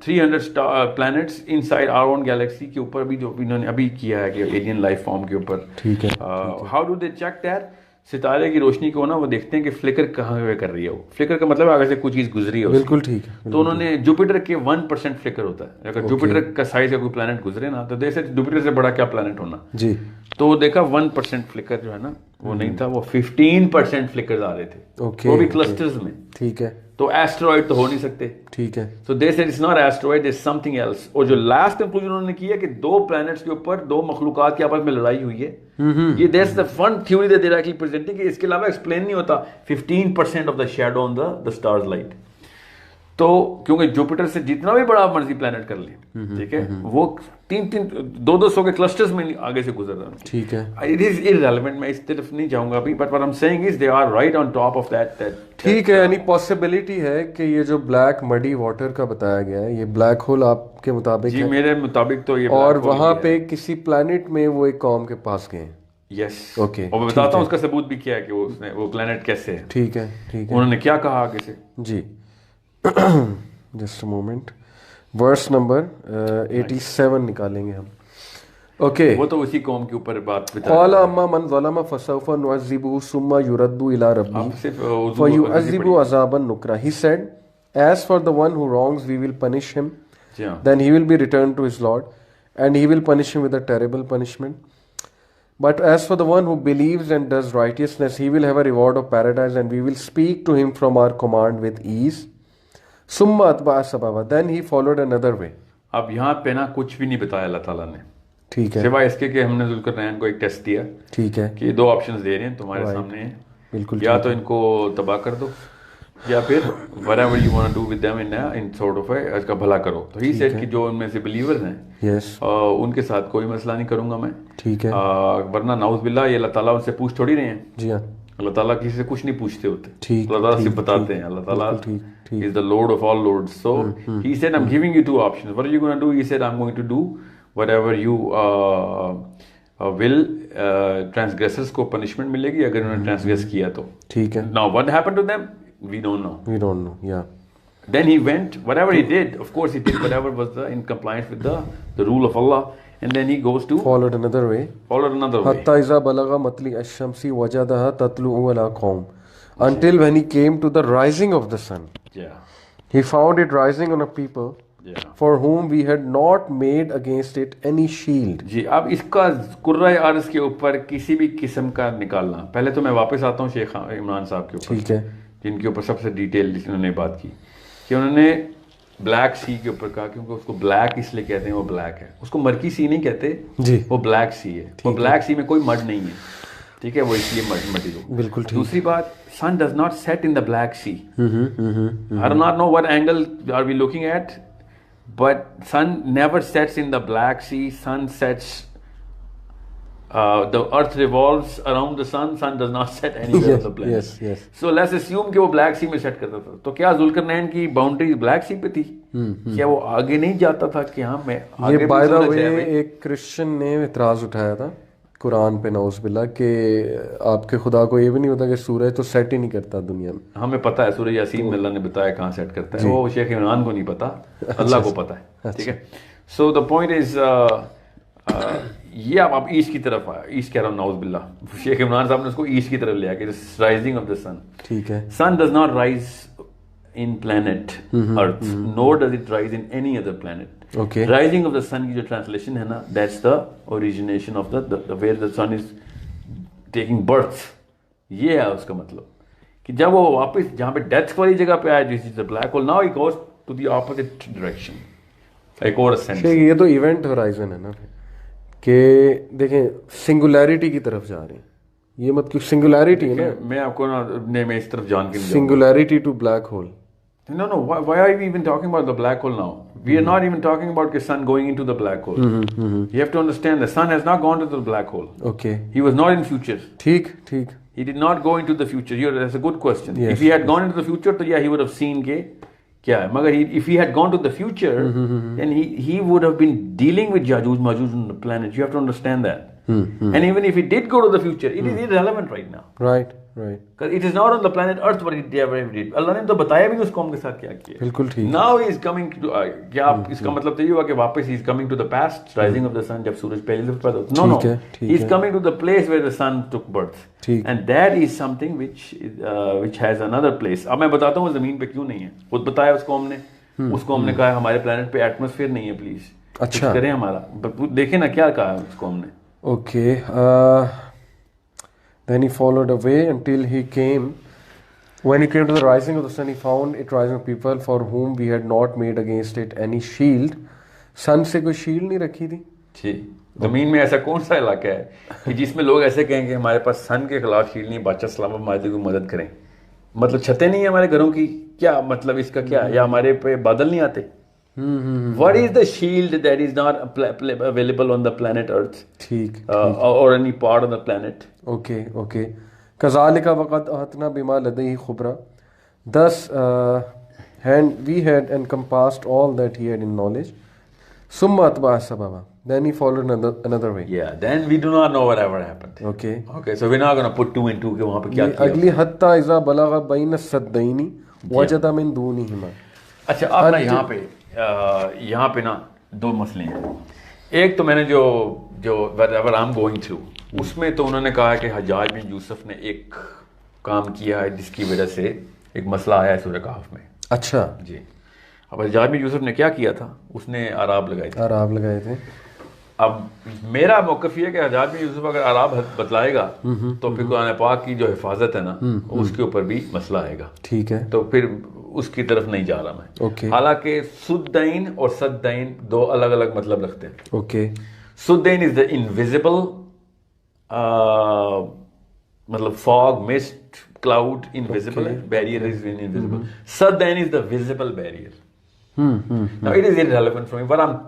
300 planets inside our own galaxy کے اوپر بھی جو انہوں نے ابھی کیا ہے کہ ایلین لائف فارم کے اوپر. ٹھیک ہے. How do they check that? ستارے کی روشنی کو نا وہ دیکھتے ہیں کہ فلکر کہاں پہ کر رہی ہے. وہ فلکر کا مطلب آگے سے کوئی چیز گزری ہے. بالکل ٹھیک ہے. تو انہوں نے جوپیٹر کے 1% فلکر ہوتا ہے. اگر جوپیٹر کا سائز کا کوئی پلانٹ گزرے نا تو دیکھ سکتے جوپیٹر سے بڑا کیا پلانٹ ہونا. جی. تو وہ دیکھا 1% فلکر جو ہے نا وہ نہیں تھا, وہ 15% فلکر آ رہے تھے. وہ بھی کلسٹرز میں. ٹھیک ہے. تو ایسٹرائڈ تو ہو نہیں سکتے. ٹھیک ہے. So they said it's not asteroid, it's something else. اور جو لاسٹ کنکلوژن انہوں نے کیا کہ 2 planets کے اوپر 2 مخلوقات کی آپس میں لڑائی ہوئی ہے. یہ that's the fun theory that they are actually presenting, کہ اس کے علاوہ ایکسپلین نہیں ہوتا 15% of the shadow on the stars light. تو کیونکہ جوپیٹر سے جتنا بھی بڑا مرضی پلانٹ کر لیں, ٹھیک ہے, وہ 200 کے کلسٹرز میں آگے سے گزر رہا ہے. ٹھیک ہے. اٹ از irrelevant, میں اس طرف نہیں جاؤں گا ابھی, but what I'm saying is they are right on top of that. ٹھیک ہے. یعنی پاسبلٹی ہے کہ یہ جو بلیک مڈی واٹر کا بتایا گیا ہے یہ بلیک ہول آپ کے مطابق جی میرے مطابق تو یہ, اور وہاں پہ کسی پلانٹ میں وہ ایک قوم کے پاس گئے ہیں. یس. اوکے. اور میں بتاتا ہوں اس کا ثبوت بھی کیا ہے کہ وہ پلانٹ کیسے ہے. ٹھیک ہے. ٹھیک ہے. انہوں نے کیا کہا آگے سے. جی just a moment. Verse number 87 نکالیں گے ہم. اوکے. وہ تو اسی قوم کے اوپر بات بتا. قال اما من ظلم فسوف نعذبه ثم يرد الى ربه فيعذبه عذابا نكرا. He said, as for the one who wrongs we will punish him, then he will be returned to his Lord and he will punish him with a terrible punishment. But as for the one who believes and does righteousness, he will have a reward of paradise and we will speak to him from our command with ease. Summa atba'a sababa. Then he followed another way. اب یہاں پہ نا کچھ بھی نہیں بتایا اللہ تعالیٰ نے. ٹھیک ہے. سوائے اس کے کہ ہم نے ذوالقرنین کو ایک ٹیسٹ دیا. ٹھیک ہے. کہ 2 آپشنز دے رہے ہیں تمہارے سامنے ہیں. بالکل. یا تو ان کو تباہ کر دو یا پھر whatever you want to do with them in sort of اس کا بھلا کرو. تو he said کہ جو ان میں سے believers ہیں ان کے ساتھ کوئی مسئلہ نہیں کروں گا میں, ٹھیک ہے, ورنہ نعوذ باللہ یہ اللہ تعالیٰ ان سے پوچھ تھوڑی رہے ہیں. جی ہاں, اللہ تعالیٰ کسی سے کچھ نہیں پوچھتے ہوتے, ٹھیک, اللہ تعالیٰ صرف بتاتے ہیں. اللہ تعالیٰ is the Lord of all lords. So he said I'm giving you two options. What are you going to do? He said I'm going to do whatever you will. Transgressors کو punishment ملے گی اگر انہوں نے transgress کیا تو, ٹھیک ہے. Now what happened to them? We don't know. We don't know, yeah. Then he went, whatever he did, of course he did whatever was in compliance with the rule of Allah. And then he goes to followed another way. حتى إذا بلغ مطلع الشمس وجدها تطلع على قوم, until when he came to the rising of the sun. Yeah. He found it rising on a people, yeah, for whom we had not made against it any shield. جی, اب اس کا کرۂ ارض کے اوپر کسی بھی قسم کا نکالنا. پہلے تو میں واپس آتا ہوں شیخ عمران صاحب کے اوپر, ٹھیک ہے, جن کے اوپر سب سے ڈیٹیل انہوں نے بات کی کہ انہوں نے بلیک سی کے اوپر کہا, کیونکہ اس کو بلیک اس لیے کہتے ہیں, وہ بلیک ہے. اس کو مرکی سی نہیں کہتے جی, وہ بلیک سی ہے. وہ بلیک سی میں کوئی مڈ نہیں ہے, ٹھیک ہے, وہ اس لیے مٹی ہو. بالکل ٹھیک. دوسری بات, sun does not set in the black sea. I do not know what angle are we looking at, but sun never sets in the black sea. Sun sets, the earth revolves around the sun. Sun does not set anywhere on the planet. Yes, yes. So let's assume کہ وہ black sea میں set کرتا تھا. تو کیا ذوالقرنین کی boundary black sea پہ تھی؟ کیا وہ آگے نہیں جاتا تھا کہ ہاں میں آگے؟ یہ بائی دا وے ایک کرسچن نے اعتراض اٹھایا تھا قرآن پہ نعوذ باللہ کہ آپ کے خدا کو یہ بھی نہیں ہوتا کہ سورج تو سیٹ ہی نہیں کرتا دنیا میں. ہمیں پتہ ہے سورہ یاسین میں اللہ نے بتایا کہاں سیٹ کرتا ہے, وہ شیخ عمران کو نہیں پتا, اللہ کو پتہ ہے, ٹھیک ہے. سو دا پوائنٹ از, یہ آپ ایسٹ کی طرف آیا, ایسٹ کہہ رہا ہوں نعوذ باللہ, شیخ عمران صاحب نے اس کو ایسٹ کی طرف لیا کہ رائزنگ آف دا سن. ٹھیک ہے. Sun does not rise in planet Earth, nor does it rise in any other planet. Okay. Rising of the sun کی جو translation ہے نا, that's the origination of the where the sun is taking birth. یہ ہے اس کا مطلب کہ جب وہ واپس جہاں پہ ڈیتھ والی جگہ پہ آیا, جس از black hole, now he goes to the opposite direction. ایک اور ascent. یہ تو ایونٹ ہورائزن ہے نا کہ دیکھیں سنگولیرٹی کی طرف جا رہے ہیں. یہ مت کیوں سنگولیرٹی ہے نا, میں آپ کو نا میں اس طرف جان کے نہیں singularity to black hole. No, why are we even talking about the black hole now? We are not even talking about the sun going into the black hole. You have to understand the sun has not gone to the black hole. Okay. He was not in future. ٹھیک. He did not go into the future. That's a good question. Yes. If he had gone into the future, then yeah, he would have seen kya hai. Magar if he had gone to the future, then he would have been dealing with Yajuj Majuj on the planet. You have to understand that. And even if he did go to the future, it is irrelevant right now. Right. Because it is not on the planet Earth what he ever did. اللہ نے تو بتایا بھی نہیں اس قوم کے ساتھ کیا کیا. بالکل ٹھیک. Now he is coming to کیا آپ اس کا مطلب تو یہ ہوا کہ واپس he is coming to the past, rising of the sun, جب سورج پہلی دفعہ پیدا ہوتا. No. He is coming to the place where the sun took birth. And that is something which has another place. اب میں بتاتا ہوں زمین پہ کیوں نہیں ہے. خود بتایا اس قوم نے. اس قوم نے کہا ہمارے پلانٹ پہ ایٹماسفیئر نہیں ہے, پلیز اچھا کریں ہمارا. دیکھیں نا کیا کہا اس قوم نے. Okay. Then he followed away until he came. When he came to the rising of the sun, he found it rising of people for whom we had not made against it any shield. Sun سے کوئی shield نہیں رکھی تھی. جی, زمین میں ایسا کون سا علاقہ ہے کہ جس میں لوگ ایسے کہیں کہ ہمارے پاس سن کے خلاف شیلڈ نہیں, بادشاہ سلام ہماری کو مدد کریں. مطلب چھتیں نہیں ہیں ہمارے گھروں کی, کیا مطلب اس کا کیا, یا ہمارے پہ بادل نہیں آتے. What is the shield that is not available on the planet Earth? ٹھیک. Or any part of the planet? Okay. كذلك وقد أحطنا بما لديه خبرا. Thus we had encompassed all that he had in knowledge. ثم أتبع سببا. Then he followed another way. Yeah, then we do not know whatever happened. Okay, so we're not going to put two and two کہ وہاں پہ کیا کیا. اگلی حتى إذا بلغ بين السدين وجد من دونهما. اچھا آپ نا یہاں پہ نا دو مسئلے ہیں. ایک تو میں نے جو whatever I'm going through اس میں تو انہوں نے کہا کہ حجاج بن یوسف نے ایک کام کیا ہے جس کی وجہ سے ایک مسئلہ آیا ہے سورہ کہف میں. اچھا جی. اب حجاج بن یوسف نے کیا کیا تھا, اس نے اعراب لگائے تھے. اب میرا موقف یہ ہے کہ حجاج بن یوسف اگر اعراب بتلائے گا تو پھر قرآن پاک کی جو حفاظت ہے نا اس کے اوپر بھی مسئلہ آئے گا. ٹھیک ہے, تو پھر اس کی طرف نہیں جا رہا میں. حالانکہ سدین اور صدین دو الگ الگ مطلب رکھتے ہیں. اوکے. سدین از دا انویزیبل, مطلب fog must cloud invisible and barrier is invisible. Saddain is the visible barrier. Now it is irrelevant for me. What I'm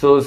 So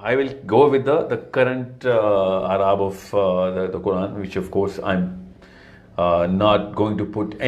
I will go with the current Arab of the Quran, which of course I'm not going to put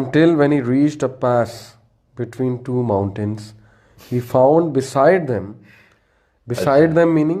Until when he reached a pass between two mountains, he found beside them meaning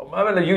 you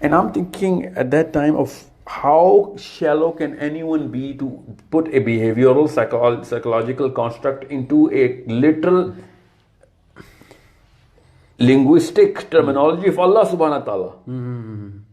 And I'm thinking at that time of how shallow can anyone be to put a behavioral psychological construct into a literal linguistic terminology of Allah subhanahu wa ta'ala.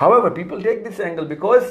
However, people take this angle because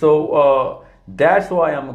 So that's why I'm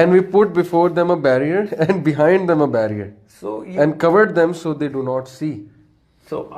And we put before them a barrier and behind them a barrier. And covered them so they do not see. So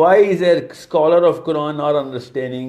why is a scholar of Quran not understanding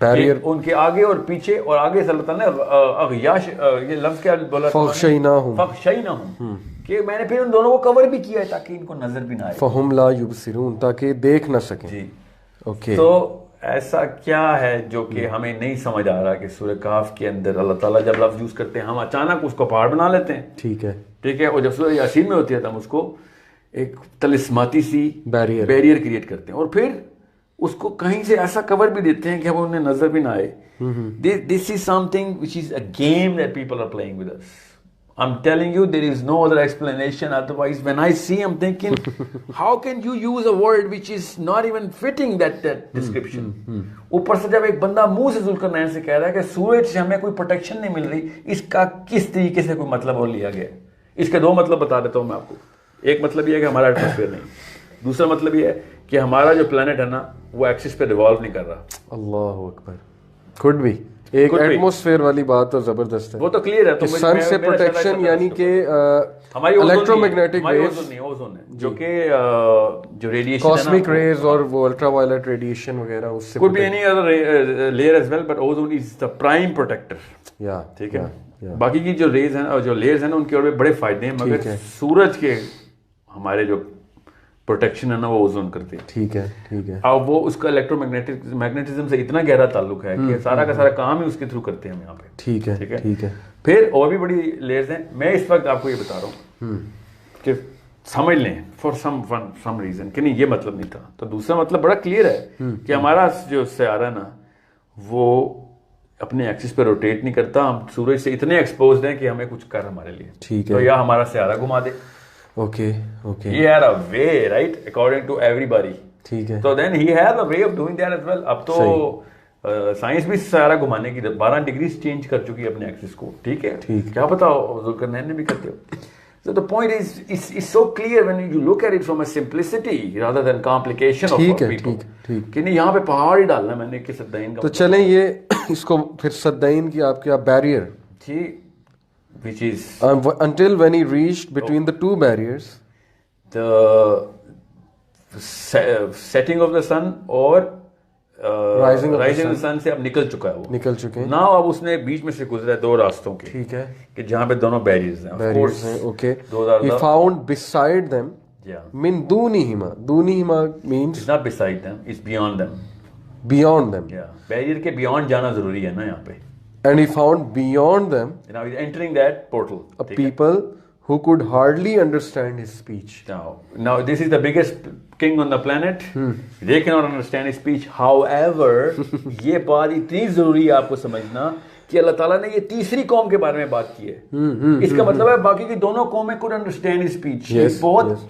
barrier in کے آگے اور پیچھے, اور آگے سے اللہ تعالیٰ نے اغیاش, یہ لفظ کیا بولا, فَغْشَيْنَاهُمْ, کہ میں نے پھر ان دونوں کو کور بھی کیا ہے تاکہ ان کو نظر بھی نہ آئے, فَهُمْ لَا يُبْصِرُونَ, تاکہ دیکھ نہ سکیں. جی اوکے. تو ایسا کیا ہے جو کہ ہمیں نہیں سمجھ آ رہا کہ سورہ کہف کے اندر اللہ تعالیٰ جب لفظ یوز کرتے ہیں ہم اچانک اس کو پہاڑ بنا لیتے ہیں. ٹھیک ہے, ٹھیک ہے, اور جب سورہ یاسین میں ہوتی ہے تو ہم اس کو ایک طلسماتی سی بیریئر کریٹ کرتے ہیں, اور پھر اس کو کہیں سے ایسا کور بھی دیتے ہیں کہ اب انہیں نظر بھی نہ آئے. This is something which is a game that people are playing with us. I'm telling you, there is no other explanation. Otherwise, when I see, I'm thinking, how can you use a word which is not even fitting that description? اوپر سے جب ایک بندہ منہ سے ذوالقرنین سے کہہ رہا ہے کہ سورج سے ہمیں کوئی پروٹیکشن نہیں مل رہی, اس کا کس طریقے سے کوئی مطلب اور لیا گیا. اس کے دو مطلب بتا دیتا ہوں میں آپ کو. ایک مطلب یہ ہے کہ ہمارا ایٹماسفیئر نہیں, دوسرا مطلب یہ ہے کہ ہمارا جو پلانٹ ہے نا وہ ایکسس پہ ریوالو نہیں کر رہا. اللہ اکبر. could be ایک ایٹماسفیئر والی بات تو زبردست ہے, وہ تو کلیئر ہے. تو سن سے پروٹیکشن یعنی کہ ہماری الیکٹرو میگنیٹک ویوز, اوزون ہے جو کہ جو ریڈیشن کاسمک ریز اور وہ الٹرا وائلٹ ریڈیشن وغیرہ, اس سے could be any other layer as well, but ozone is the prime protector. یا ٹھیک ہے. باقی کی جو ریز ہیں اور جو لیئرز ہیں نا ان کے اور بھی بڑے فائدے ہیں, مگر سورج کے ہمارے جو پروٹیکشن ہے نا وہ اوزون کرتی ہے. ٹھیک ہے, ٹھیک ہے. اور وہ اس کا الیکٹرو میگنیٹزم سے اتنا گہرا تعلق ہے کہ سارا کا سارا کام ہی اس کے تھرو کرتے ہیں ہم یہاں پہ. ٹھیک ہے, ٹھیک ہے. پھر اور بھی بڑی لیئرز ہیں. میں اس وقت آپ کو یہ بتا رہا ہوں کہ سمجھ لیں فار سم ریزن کہ نہیں یہ مطلب نہیں تھا. تو دوسرا مطلب بڑا کلیئر ہے کہ ہمارا جو سیارہ ہے نا وہ اپنے ایکسس پہ روٹیٹ نہیں کرتا. ہم سورج سے اتنے ایکسپوزڈ ہیں کہ ہمیں کچھ کر ہمارے لیے. ٹھیک ہے. تو یا ہمارا سیارہ گھما دے. Okay, okay. He had a way, right, according to everybody. ٹھیک ہے. So then he had a way of doing that as well. اب تو سائنس بھی سیارہ گھمانے کی 12 ڈگریز چینج کر چکی ہے اپنے ایکسس کو. ٹھیک ہے, کیا پتا ذوالقرنین نے بھی کرتے ہو. So the point is, it's so clear when you look at it from a simplicity rather than complication of people. ٹھیک. کہ نہیں یہاں پہ پہاڑ ہی ڈالنا میں نے کہ سدائین کا. تو چلیں یہ اس کو پھر سدائین کی آپ کیا بیریئر جی, which is until when he reached between the two barriers, the setting of the sun اور رائزنگ آف the sun سے اب نکل چکا ہے, وہ نکل چکے ہیں. نا اب اس نے بیچ میں سے گزرا ہے دو راستوں کے. ٹھیک ہے, کہ جہاں پہ دونوں بیریئرز ہیں. Okay. He found beside them من دونہما. دونہما means it's not beside them, it's beyond them. Beyond them. Barrier کے بیونڈ جانا ضروری ہے نا یہاں پہ. And he found beyond them now he's entering that portal, a people who could hardly understand his speech. Now this is the biggest king on the planet. They cannot understand his speech. However, یہ بات اتنی ضروری ہے آپ کو سمجھنا کہ اللہ تعالیٰ نے یہ تیسری قوم کے بارے میں بات کی ہے. اس کا مطلب ہے باقی کی دونوں قومیں could understand his speech. بہت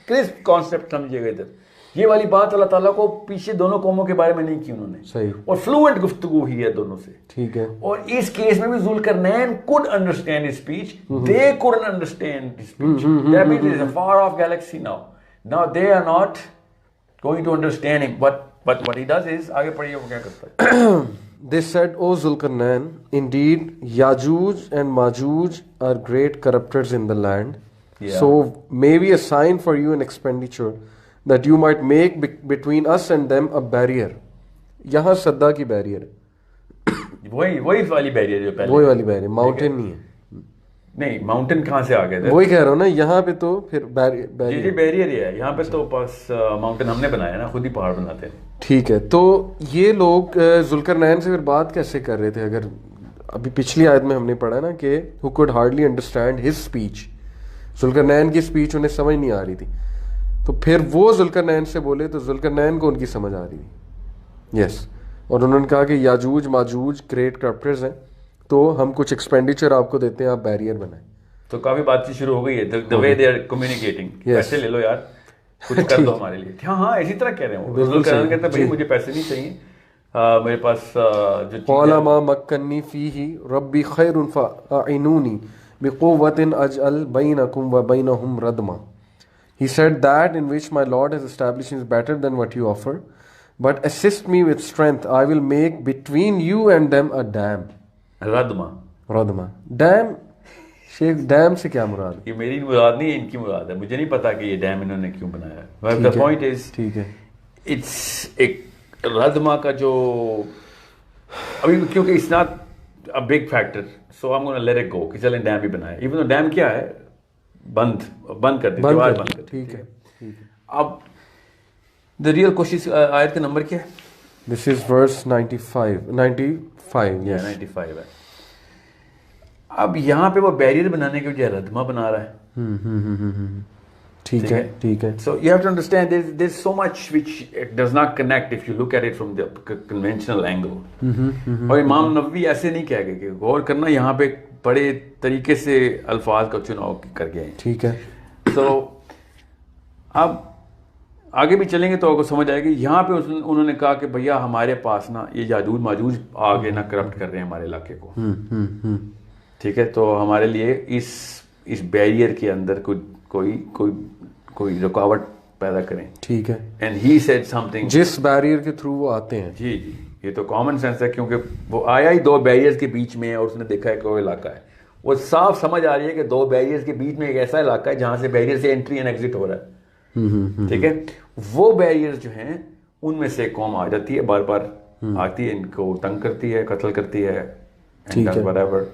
crisp concept سمجھے گئے ادھر. یہ والی بات اللہ تعالیٰ کو پیچھے دونوں قوموں کے بارے میں نہیں کی انہوں نے. صحیح. اور فلوئنٹ گفتگو ہوئی ہے دونوں سے. ٹھیک ہے. اور اس کیس میں بھی Zulqarnain could understand his speech. They couldn't understand his speech. That means it's a far off galaxy now. Now they are not going to understand him. But what he does is, آگے پڑھیے وہ کیا کرتا ہے. They said, O Zulkarnain, indeed Yajuj and Majuj are great corruptors in the land. So maybe a sign for you an expenditure that you might make between us and them a barrier. یہاں صدا کی barrier ہے. وہی والی barrier جو پہلے. وہی والی بیریئر, ماؤنٹین نہیں ہے. نہیں ماؤنٹین کہاں سے آ گئے تھے. وہی کہہ رہا ہوں نا, یہاں پہ تو پھر جی بیریئر ہی ہے. یہاں پہ تو بس ماؤنٹین ہم نے بنایا نا, خود ہی پہاڑ بناتے ہیں. ٹھیک ہے. تو یہ لوگ ذوالقرنین سے پھر بات کیسے کر رہے تھے؟ اگر ابھی پچھلی آیت میں ہم نے پڑھا نا کہ who could hardly understand his speech. Zulqarnain کی اسپیچ انہیں سمجھ نہیں آ رہی تھی, تو پھر وہ ذوالقرنین سے بولے تو ذوالقرنین کو ان کی سمجھ آ رہی تھی. یس. اور انہوں نے کہا کہ یاجوج ماجوج گریٹ کرپٹرز ہیں, تو ہم کچھ ایکسپینڈیچر آپ کو دیتے ہیں, آپ بیریئر بنائیں. تو کافی بات چیت شروع ہو گئی ہے. the way they are communicating. پیسے لے لو یار, کچھ کر دو ہمارے لیے. ہاں اسی طرح کہہ رہے ہیں. ذوالقرنین کہتے ہیں بھائی مجھے پیسے نہیں چاہیے, میرے پاس جو قال ما مکنی فیہ ربی خیر فاعینونی بقوۃ اجعل بینکم وبینہم ردما. He said that in which my Lord has established is better than what you offer, but assist me with strength. I will make between you and them a dam. ردما. ڈیم. شیخ ڈیم سے کیا مراد ہے؟ یہ میری مراد نہیں ہے, ان کی مراد ہے. مجھے نہیں پتا کہ یہ ڈیم انہوں نے کیوں بنایا ہے. The point is, ٹھیک ہے, it's ایک ردما کا جو ابھی کیونکہ it's not a big factor, so I'm gonna let it go کہ چلیں ڈیم بھی بنائے. even though ڈیم کیا ہے, بند کر دیں, دیوار بند کر. ٹھیک ہے. اب the real question آیت کا نمبر کیا ہے؟ This is verse 95 yes 95 ہے. اب یہاں پہ وہ بیریئر بنانے کے بجائے ردمہ بنا رہا ہے. ٹھیک ہے, ٹھیک ہے. So you have to understand there's so much which it does not connect if you look at it from the conventional angle. اور امام نووی ایسے نہیں کہہ گئے کہ غور کرنا, یہاں پہ بڑے طریقے سے الفاظ کا چناؤ کر گئے ہیں. ٹھیک ہے. So اب آگے بھی چلیں گے تو آپ کو سمجھ آئے گی. یہاں پہ انہوں نے کہا کہ بھیا ہمارے پاس نا یہ یاجوج ماجوج آگے نہ کرپٹ کر رہے ہیں ہمارے علاقے کو. ٹھیک ہے, تو ہمارے لیے اس بیریئر کے اندر کوئی رکاوٹ پیدا کریں. ٹھیک ہے. And he said some thing, جس بیریئر کے تھرو وہ آتے ہیں. جی جی, یہ تو کامن سینس ہے کیونکہ وہ آیا ہی دو بیریئرز کے بیچ میں اور اس نے دیکھا ہے کہ وہ علاقہ ہے. وہ صاف سمجھ آ رہی ہے کہ دو بیریئرز کے بیچ میں ایک ایسا علاقہ ہے جہاں سے بیریئر سے انٹری اینڈ ایگزٹ ہو رہا ہے. ٹھیک ہے, وہ بیریئر جو ہیں ان میں سے قوم آ جاتی ہے, بار بار آتی ہے, ان کو تنگ کرتی ہے, قتل کرتی ہے,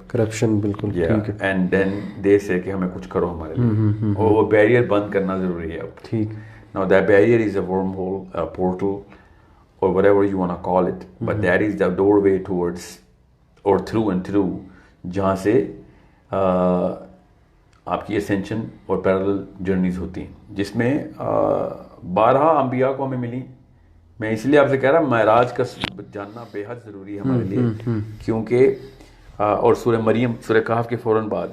کرپشن. بالکل ٹھیک ہے. اینڈ دین دے سے کہ ہمیں کچھ کرو ہمارے لیے, اور وہ بیریئر بند کرنا ضروری ہے اب. ٹھیک. Now that barrier is a wormhole, a portal, or whatever you want to call it, but that is the doorway towards or through and through جہاں سے آپ کی اسینشن اور پیرالل جرنیز ہوتی ہیں, جس میں 12 انبیاء کو ہمیں ملی. میں اس لیے آپ سے کہہ رہا ہوں معراج کا جاننا بے حد ضروری ہے ہمارے لیے, کیونکہ اور سورہ مریم, سورہ کہف کے فوراً بعد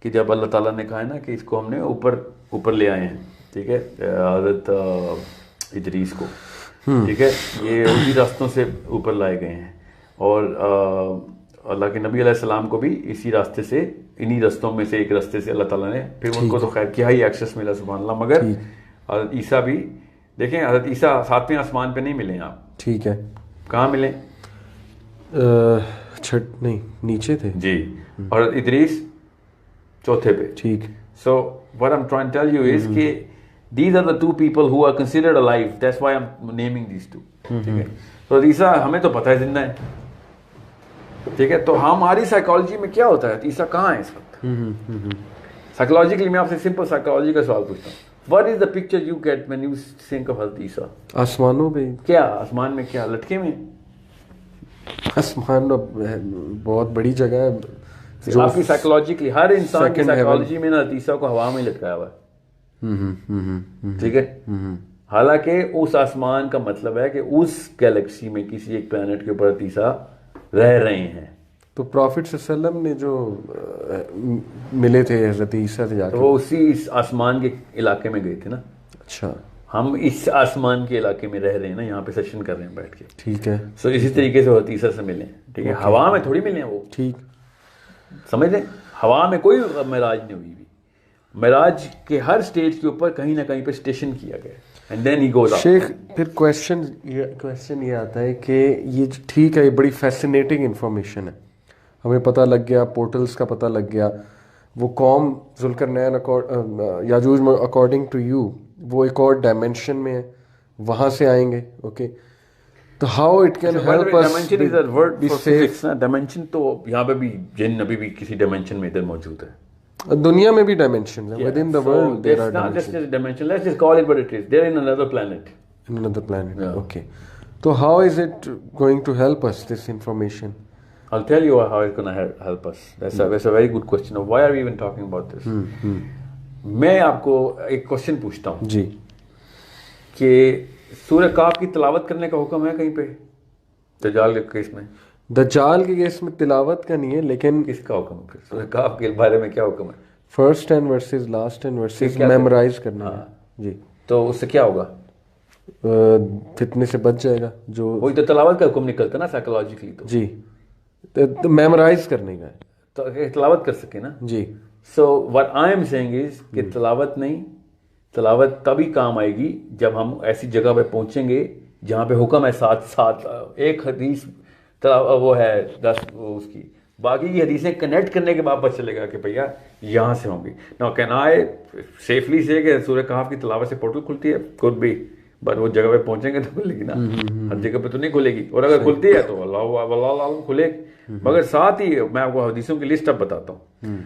کہ جب اللہ تعالیٰ نے کہا ہے نا کہ اس کو ہم نے اوپر لے آئے ہیں. ٹھیک ہے, حضرت ادریس کو, ٹھیک ہے, یہ اسی راستوں سے اوپر لائے گئے ہیں, اور اللہ کے نبی علیہ السلام کو بھی اسی راستے سے, انہی رستوں میں سے ایک راستے سے اللہ تعالیٰ نے, پھر ان کو تو خیر کیا ہی ایکسیس ملا سبحان اللہ. مگر حضرت عیسیٰ بھی دیکھیں, حضرت عیسیٰ 7ویں آسمان پہ نہیں ملے آپ. ٹھیک ہے. کہاں ملے؟ چھٹ نہیں, نیچے تھے. جی. اور ادریس 4تھے پہ. ٹھیک. So what I'm trying to tell you is کہ these are the two people who are considered alive. That's why I'm naming these two. ٹھیک ہے. تو عیسیٰ ہمیں تو پتہ ہے زندہ ہے. ٹھیک ہے, تو ہماری سائیکالوجی میں کیا ہوتا ہے, عیسیٰ کہاں ہے اس وقت؟ سائیکالوجیکلی میں آپ سے سمپل سائیکالوجی کا سوال پوچھتا ہوں. What is the picture you get when you think of حضرت عیسیٰ؟ آسمانوں پہ. کیا آسمان میں, کیا لٹکے میں؟ آسمان بہت بڑی جگہ ہے. جو آپ کی سائیکالوجیکلی, ہر انسان کی سائیکالوجی میں نا عیسیٰ کو ہوا میں لٹکایا ہوا ہے. ٹھیک ہے. حالانکہ اس آسمان کا مطلب ہے کہ اس گیلیکسی میں کسی ایک پلانٹ کے اوپر عیسیٰ رہ رہے ہیں. تو پروفٹ صلی اللہ علیہ وسلم نے جو ملے تھے حضرت عیسیٰ سے جا کے, وہ اسی اس آسمان کے علاقے میں گئے تھے نا. اچھا, ہم اس آسمان کے علاقے میں رہ رہے ہیں نا, یہاں پہ سیشن کر رہے ہیں بیٹھ کے. ٹھیک ہے. سو اسی طریقے سے حضرت عیسیٰ سے ملے. ٹھیک ہے, ہوا میں تھوڑی ملے ہیں وہ. ٹھیک, سمجھ لیں, ہوا میں کوئی معراج نہیں ہوئی. معراج کے ہر سٹیج کے اوپر کہیں نہ کہیں پہ اسٹیشن کیا گیا. And then he goes up. شیخ, پھر کویشچن یہ آتا ہے کہ یہ ٹھیک ہے, یہ بڑی فیسینیٹنگ انفارمیشن ہے, ہمیں پتہ لگ گیا, پورٹلز کا پتہ لگ گیا, وہ قوم ذوالقرنین یاجوج اکارڈنگ ٹو یو وہ ایک اور ڈائمینشن میں ہے, وہاں سے آئیں گے. اوکے, تو how it can help us. Dimension تو یہاں پہ بھی جن ابھی بھی کسی ڈائمینشن میں ادھر موجود ہے. دنیا میں بھی ڈائمینشن ہے, within the world there are dimension. Let's just call it what it is. They are in another planet. In another planet. Okay. So how is it going to help us, this information? I'll tell you how it's going to help us. That's a very good question. Why are we even talking about this? میں آپ کو ایک question پوچھتا ہوں جی, کہ سورہ کاف کی تلاوت کرنے کا حکم ہے کہیں پہ دجال کے کیس میں؟ دجال کے کیس میں تلاوت کا نہیں ہے, لیکن کس کا حکم ہے پھر؟ سورہ کاف کے بارے میں کیا حکم ہے؟ First 10 verses, last 10 verses memorize کرنا ہے. جی, تو اس سے کیا ہوگا؟ فتنے سے بچ جائے گا. جو وہی تو تلاوت کا حکم نکلتا نا سائیکولوجیکلی. تو جی, تو میمورائز کرنے کا ہے, تو تلاوت کر سکے نا. جی. سو what I am saying is کہ تلاوت نہیں, تلاوت تبھی کام آئے گی جب ہم ایسی جگہ پہ پہنچیں گے جہاں پہ حکم ہے ساتھ ایک حدیث وہ ہے 10 اس کی, باقی کی حدیثیں کنیکٹ کرنے کے بعد پتہ چلے گا کہ بھیا یہاں سے ہوں گی. Now can I safely say کہ سورہ کہف کی تلاوت سے پورٹل کھلتی ہے؟ Could be, بٹ وہ جگہ پہ پہنچیں گے تو کھلے گی نا, ہر جگہ پہ تو نہیں کھلے گی, اور اگر کھلتی ہے تو اللہ کھلے. مگر ساتھ ہی میں آپ کو حدیثوں کی لسٹ اب بتاتا ہوں.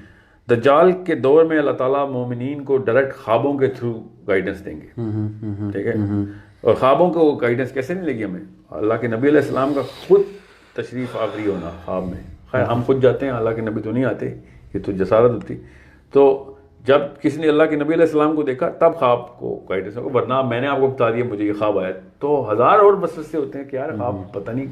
دجال کے دور میں اللہ تعالیٰ مومنین کو ڈائریکٹ خوابوں کے تھرو گائیڈنس دیں گے, ٹھیک ہے. اور خوابوں کو گائیڈنس کیسے نہیں لگی ہمیں, اللہ کے نبی علیہ السلام کا خود تشریف آوری ہونا خواب میں. خیر ہم خود جاتے ہیں, اللہ کے نبی تو نہیں آتے, یہ تو جسارت ہوتی. تو جب کسی نے اللہ کے نبی علیہ السلام کو دیکھا تب خواب کو گائیڈنس ہوگا, ورنہ میں نے آپ کو بتا دیا مجھے یہ خواب آیا. تو ہزار اور وسوسے ہوتے ہیں کہ یار خواب پتہ نہیں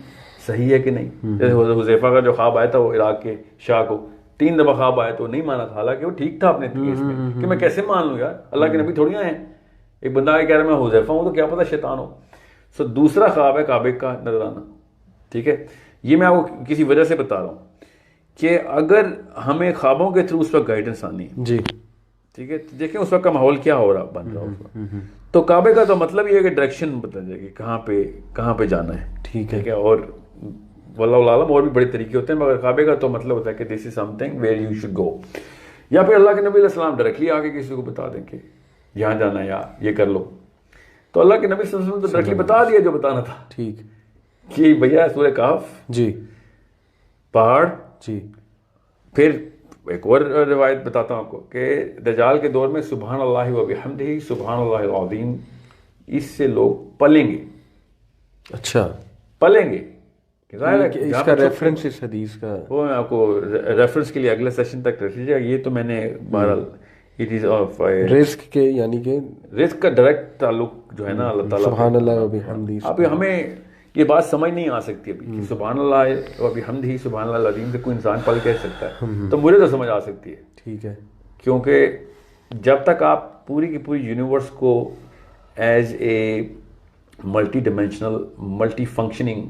صحیح ہے کہ نہیں. جیسے حذیفہ کا جو خواب آیا تھا وہ عراق کے شاہ کو 3 دفعہ خواب آیا تو نہیں مانا تھا, حالانکہ وہ ٹھیک تھا اپنے کیس میں کہ میں کیسے مان لوں یار, اللہ کے نبی تھوڑی آئے ہیں. ایک بندہ کہہ رہا ہے میں حذیفہ ہوں تو کیا پتہ شیطان ہو. سو دوسرا خواب ہے کعبے کا نظر آنا, ٹھیک ہے. یہ میں آپ کو کسی وجہ سے بتا رہا ہوں کہ اگر ہمیں خوابوں کے تھرو اس وقت گائیڈنس آنی ہے جی, ٹھیک ہے, دیکھیں اس وقت کا ماحول کیا ہو رہا بن رہا اس وقت. تو کعبے کا تو مطلب یہ ہے کہ ڈائریکشن بتا جائے گی کہاں پہ جانا ہے, ٹھیک ہے. اور واللہ عالم اور بھی بڑے طریقے ہوتے ہیں, مگر کعبے کا تو مطلب ہوتا ہے کہ this is something where you should go. یا پھر اللہ کے نبی علیہ السلام ڈائریکٹلی آ کے کسی کو بتا دیں کہ یہاں جانا ہے یا یہ کر لو. تو اللہ کے نبی صلی اللہ علیہ وسلم تو ڈائریکٹلی بتا دیا جو بتانا تھا, ٹھیک, کہ بھیا سورہ کہف جی, پہاڑ جی. پھر ایک اور روایت بتاتا ہوں آپ کو کہ دجال کے دور میں سبحان اللہ و بحمدہ سبحان اللہ العظیم, اس سے لوگ پلیں گے. اچھا, پلیں گے. اس کا ریفرنس اس حدیث کا وہ میں آپ کو ریفرنس کے لیے اگلے سیشن تک رکھ لیجیے. یہ تو میں نے بہرحال اٹ از آف رزق کے, یعنی کہ رزق کا ڈائریکٹ تعلق جو ہے نا اللہ تعالیٰ سبحان اللہ و بحمدہ. اب ہمیں یہ بات سمجھ نہیں آ سکتی ابھی کہ سبحان اللہ و بحمدہ سبحان اللہ العظیم سے کوئی انسان پل کہہ سکتا ہے. تو مجھے تو سمجھ آ سکتی ہے, ٹھیک ہے, کیونکہ جب تک آپ پوری کی پوری یونیورس کو as a multi dimensional multi functioning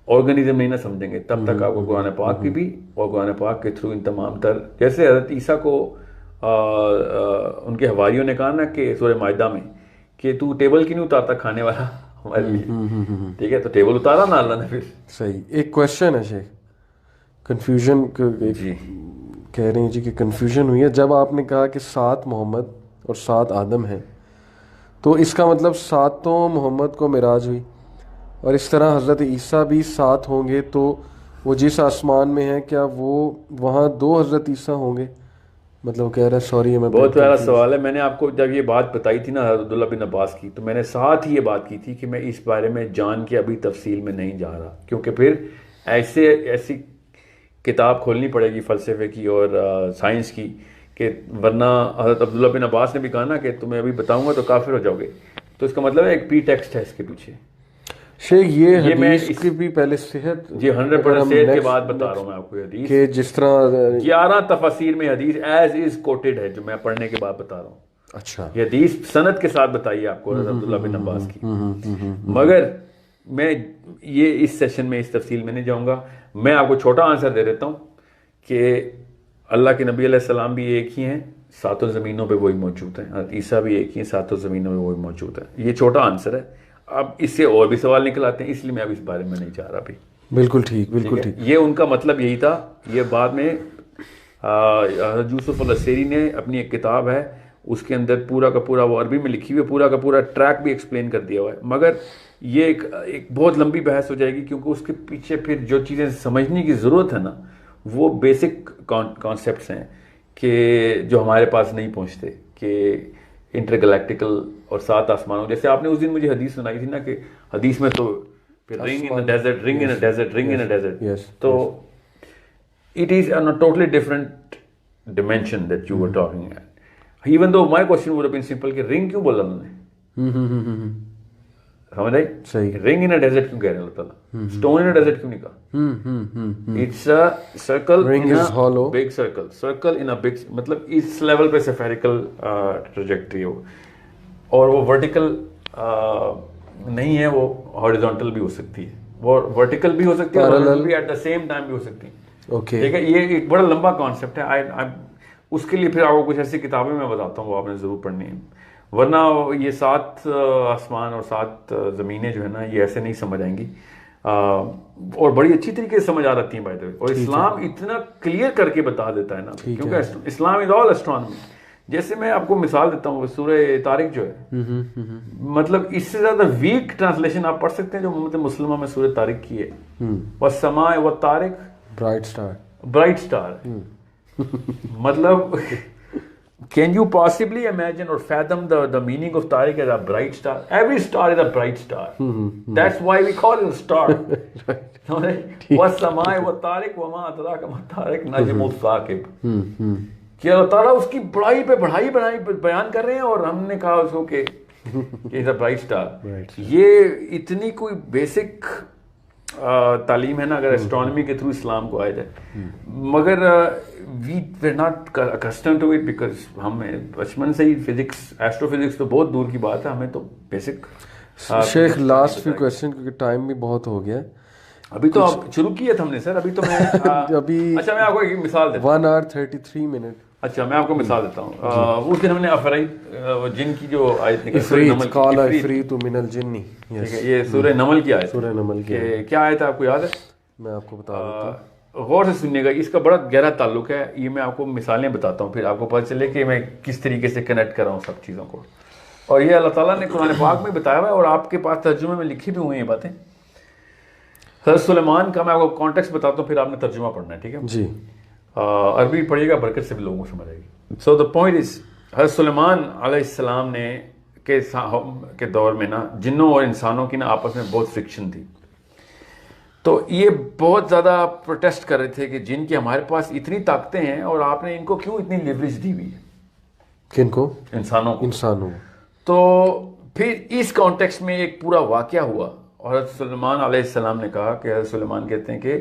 organism نہیں نہ سمجھیں گے تب تک آپ کو قرآن پاک کی بھی اور قرآن پاک کے تھرو ان تمام تر, جیسے حضرت عیسیٰ کو ان کے حواریوں نے کہا نا کہ سورہ مائدہ میں کہ تو ٹیبل کی نہیں اتارتا کھانے والا ہمارے لیے, ٹھیک ہے, تو ٹیبل اتارا نا اللہ نے پھر. صحیح. ایک کویشچن ہے شیخ, کنفیوژن جی کہہ رہے ہیں جی کہ کنفیوژن ہوئی ہے جب آپ نے کہا کہ 7 محمد اور 7 آدم ہیں, تو اس کا مطلب 7 محمد کو معراج ہوئی, اور اس طرح حضرت عیسیٰ بھی 7 ہوں گے, تو وہ جس آسمان میں ہیں کیا وہ وہاں 2 حضرت عیسیٰ ہوں گے؟ مطلب کہہ رہا ہے سوری میں بہت پیارا سوال ہے. میں نے آپ کو جب یہ بات بتائی تھی نا حضرت عبداللہ بن عباس کی, تو میں نے ساتھ ہی یہ بات کی تھی کہ میں اس بارے میں جان کے ابھی تفصیل میں نہیں جا رہا, کیونکہ پھر ایسی کتاب کھولنی پڑے گی فلسفے کی اور سائنس کی, کہ ورنہ حضرت عبداللہ بن عباس نے بھی کہا نا کہ تمہیں ابھی بتاؤں گا تو کافر ہو جاؤ گے. تو اس کا مطلب ہے ایک پری ٹیکسٹ ہے اس کے پیچھے. شیخ یہ حدیث کی بھی پہلے صحت جی 100% صحت کے بعد بتا رہا ہوں میں آپ کو حدیث کہ جس طرح 11 تفاسیر میں حدیث ایز از کوٹڈ ہے جو میں پڑھنے کے بعد بتا رہا ہوں. اچھا, یہ حدیث سند کے ساتھ بتائیے آپ کو حضرت عبداللہ بن عباس کی. مگر میں یہ اس سیشن میں اس تفصیل میں نہیں جاؤں گا. میں آپ کو چھوٹا آنسر دے دیتا ہوں کہ اللہ کے نبی علیہ السلام بھی ایک ہی ہیں, 7 زمینوں پہ وہی موجود ہیں. حضرت عیسیٰ بھی ایک ہی ہیں, 7 زمینوں میں وہی موجود ہیں. یہ چھوٹا آنسر ہے. اب اس سے اور بھی سوال نکل آتے ہیں, اس لیے میں اب اس بارے میں نہیں جا رہا ابھی. بالکل ٹھیک, بالکل ٹھیک. یہ ان کا مطلب یہی تھا. یہ بعد میں حضرت یوسف العسیری نے اپنی ایک کتاب ہے اس کے اندر پورا کا پورا وہ عربی میں لکھی ہوئی ہے, پورا کا پورا ٹریک بھی ایکسپلین کر دیا ہوا ہے. مگر یہ ایک بہت لمبی بحث ہو جائے گی, کیونکہ اس کے پیچھے پھر جو چیزیں سمجھنے کی ضرورت ہے نا وہ بیسک کانسیپٹس ہیں کہ جو ہمارے پاس نہیں پہنچتے, کہ انٹر گلیکٹیکل اور 7 آسمانوں. جیسے آپ نے اس دن مجھے حدیث سنائی تھی نا کہ حدیث میں تو رنگ ان ڈیزرٹ, رنگ ان ڈیزرٹ, رنگ ان ڈیزرٹ. تو it is a totally different dimension that you were talking at. Even though my question would have been simple کہ رنگ کیوں بولا انہوں نے, سمجھ آئی؟ صحیح. رنگ ان ڈیزرٹ کیوں کہہ رہے ہیں اللہ تعالیٰ, اسٹون ان ڈیزرٹ کیوں نہیں کہا؟ It's a circle in a big circle, circle in a big, مطلب اس لیول پہ سفیریکل ٹریجیکٹری ہو, اور وہ ورٹیکل نہیں ہے, وہ ہاریزونٹل بھی ہو سکتی ہے, وہ ورٹیکل بھی ہو سکتی ہے اور بھی ایٹ دا سیم ٹائم بھی ہو سکتی ہے. ٹھیک ہے, یہ ایک بڑا لمبا کانسیپٹ ہے. اس کے لیے پھر آپ کو کچھ ایسی کتابیں میں بتاتا ہوں وہ آپ نے ضرور پڑھنی ہے, ورنہ یہ 7 آسمان اور 7 زمینیں جو ہے نا یہ ایسے نہیں سمجھ آئیں گی, اور بڑی اچھی طریقے سے سمجھ آ جاتی ہیں بائی دا وے. اور اسلام اتنا کلیئر کر کے بتا دیتا ہے نا, کیونکہ اسلام از آل اسٹرانومی. جیسے میں آپ کو مثال دیتا ہوں سورہ طارق جو ہے مطلب اس سے زیادہ ویک ٹرانسلیشن آپ پڑھ سکتے ہیں جو امت مسلمہ میں سورہ طارق کی ہے والسماء والطارق برائٹ اسٹار مطلب can you possibly imagine or fathom the meaning of Tariq as a bright star? Every star is a bright star. That's why we call it a star. والسماء والطارق وما أدراك ما الطارق نجم الثاقب کہ اللہ تعالیٰ اس کی بڑائی پہ بڑھائی بیان کر رہے ہیں اور ہم نے کہا اس کو کہ it's a bright star. یہ اتنی کوئی بیسک تعلیم ہے نا اگر اسٹرانومی کے تھرو اسلام کو آیا جائے مگر وی ویر not accustomed to it because ہمیں بچپن سے ہی فزکس ایسٹرو فزکس تو بہت دور کی بات ہے ہمیں تو بیسک. شیخ لاسٹ فیو کویسچن کیونکہ ٹائم بھی بہت ہو گیا ابھی تو آپ شروع کیا تھا ہم نے سر ابھی تو میں ابھی اچھا میں آپ کو ایک مثال دیتا ہوں 1 hour 33 minutes. اچھا میں آپ کو مثال دیتا ہوں اس دن ہم نے افرائیت جن کی جو آیت عفریت من الجن یہ سورہ نمل کی آیت سورہ نمل کی کیا آیت ہے آپ کو یاد ہے؟ میں آپ کو بتا دیتا ہوں غور سے سنیے گا اس کا بڑا گہرا تعلق ہے یہ میں آپ کو مثالیں بتاتا ہوں پھر آپ کو پتہ چلے کہ میں کس طریقے سے کنیکٹ کر رہا ہوں سب چیزوں کو اور یہ اللہ تعالیٰ نے قرآن پاک میں بتایا ہوا ہے اور آپ کے پاس ترجمے میں لکھی بھی ہوئی ہیں باتیں. حضرت سلیمان کا میں آپ کو کانٹیکسٹ بتاتا ہوں پھر آپ نے ترجمہ پڑھنا ہے ٹھیک ہے جی عربی پڑھیے گا برکت سے بھی لوگوں کو سمجھ آئے گی. سو دا پوائنٹ از حضرت سلیمان علیہ السلام نے کے دور میں نا جنوں اور انسانوں کی نا آپس میں بہت فرکشن تھی تو یہ بہت زیادہ پروٹیسٹ کر رہے تھے کہ جن کی ہمارے پاس اتنی طاقتیں ہیں اور آپ نے ان کو کیوں اتنی لیوریج دی ہوئی ہے. کن کو؟ انسانوں کو. انسانوں. تو پھر اس کانٹیکسٹ میں ایک پورا واقعہ ہوا اور حضرت سلیمان علیہ السلام نے کہا کہ حضرت سلیمان کہتے ہیں کہ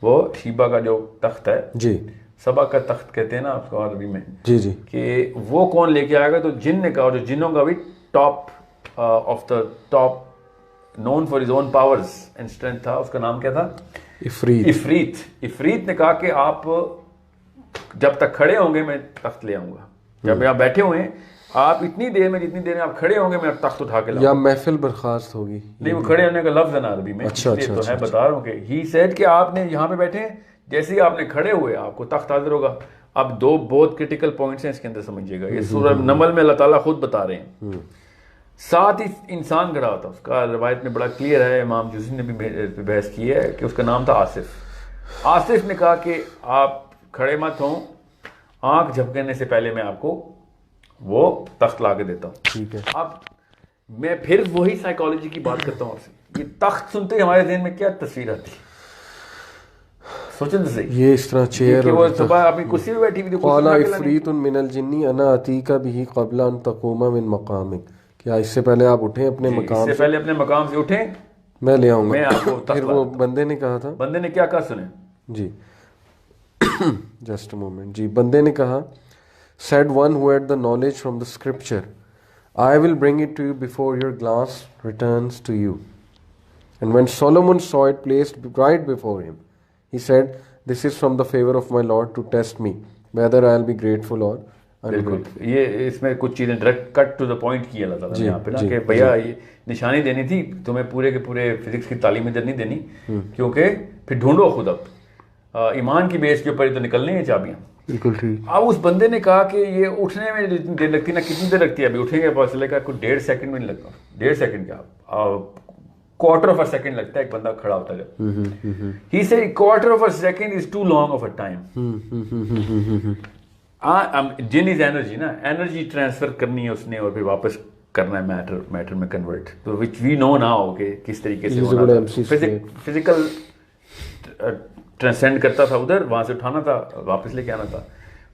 وہ شیبہ کا جو تخت ہے جی سبا کا تخت کہتے ہیں نا آپ کو عربی میں جی جی کہ وہ کون لے کے آئے گا تو جن نے کہا جو جنوں کا بھی top of the top known for his own powers and strength تھا اس کا نام کیا تھا؟ افریت نے کہا کہ آپ جب تک کھڑے ہوں گے میں تخت لے آؤں گا جب یہاں بیٹھے ہوئے ہیں آپ اتنی دیر میں جتنی دیر میں آپ کھڑے ہوں گے میں تخت اٹھا کے لاؤں یا محفل برخاست ہوگی نہیں وہ کھڑے ہونے کا لفظ ہے نا عربی میں اچھا تو ہے بتا رہا ہوں کہ ہی سیڈ کہ آپ نے یہاں پہ بیٹھے ہیں جیسے ہی آپ نے کھڑے ہوئے آپ کو تخت حاضر ہوگا. اب دو بہت کرٹیکل پوائنٹس ہیں اس کے اندر سمجھیے گا یہ سورہ نمل میں اللہ تعالیٰ خود بتا رہے ہیں. ساتھ ہی انسان کھڑا ہوتا اس کا روایت میں بڑا کلیئر ہے امام جوزی نے بھی بحث کی ہے کہ اس کا نام تھا آصف نے کہا کہ آپ کھڑے مت ہوں آنکھ جھپکنے سے پہلے میں آپ کو وہ تخت لا کے دیتا ہوں. ٹھیک ہے. اب میں پھر وہی سائیکالوجی کی بات کرتا ہوں آپ سے یہ تخت سنتے ہی ہمارے ذہن میں کیا تصویر آتی ہے سوچیں تو صحیح یہ اس طرح چیئر کہ وہ صبح اپنی کرسی پہ بیٹھی ہوئی قال عفریت من الجن انا اتیک به قبل ان تقوم من مقامک کیا اس سے پہلے آپ اٹھیں اپنے مقام سے؟ اس سے پہلے اپنے مقام سے اٹھیں میں لے آؤں گا. میں آپ کو پھر وہ بندے نے کہا تھا بندے نے کیا کہا سنیں جی جسٹ اے مومنٹ جی بندے نے کہا said one who had the knowledge from the scripture I will bring it to you before your glass returns to you. And when Solomon saw it placed right before him he said this is from the favor of my Lord to test me whether I will be grateful or ungrateful. یہ اس میں کچھ چیزیں direct cut to the point کی اللہ تعالیٰ نے یہاں پہ نا کہ بھیا یہ نشانی دینی تھی تمہیں پورے کے پورے فزکس کی تعلیم ادھر نہیں دینی کیونکہ پھر ڈھونڈو خود اب ایمان کی بیس کے اوپر تو نکلنی ہیں چابیاں. بالکل ٹھیک. اب اس بندے نے کہا کہ یہ اٹھنے میں جتنی دیر لگتی ہے نا کتنی دیر لگتی ہے ابھی اٹھیں گے پتہ چلے گا کوئی 1.5 سیکنڈ میں نہیں لگتا 1.5 سیکنڈ کیا quarter of a second لگتا ہے ایک بندہ کھڑا ہوتا ہے. He said quarter of a second is too long of a time. جن از انرجی نا انرجی ٹرانسفر کرنی ہے اس نے اور پھر واپس کرنا ہے میٹر میں کنورٹ تو وچ وی نو ناؤ کہ کس طریقے سے فزیکل ٹرانسینڈ کرتا تھا ادھر وہاں سے اٹھانا تھا واپس لے کے آنا تھا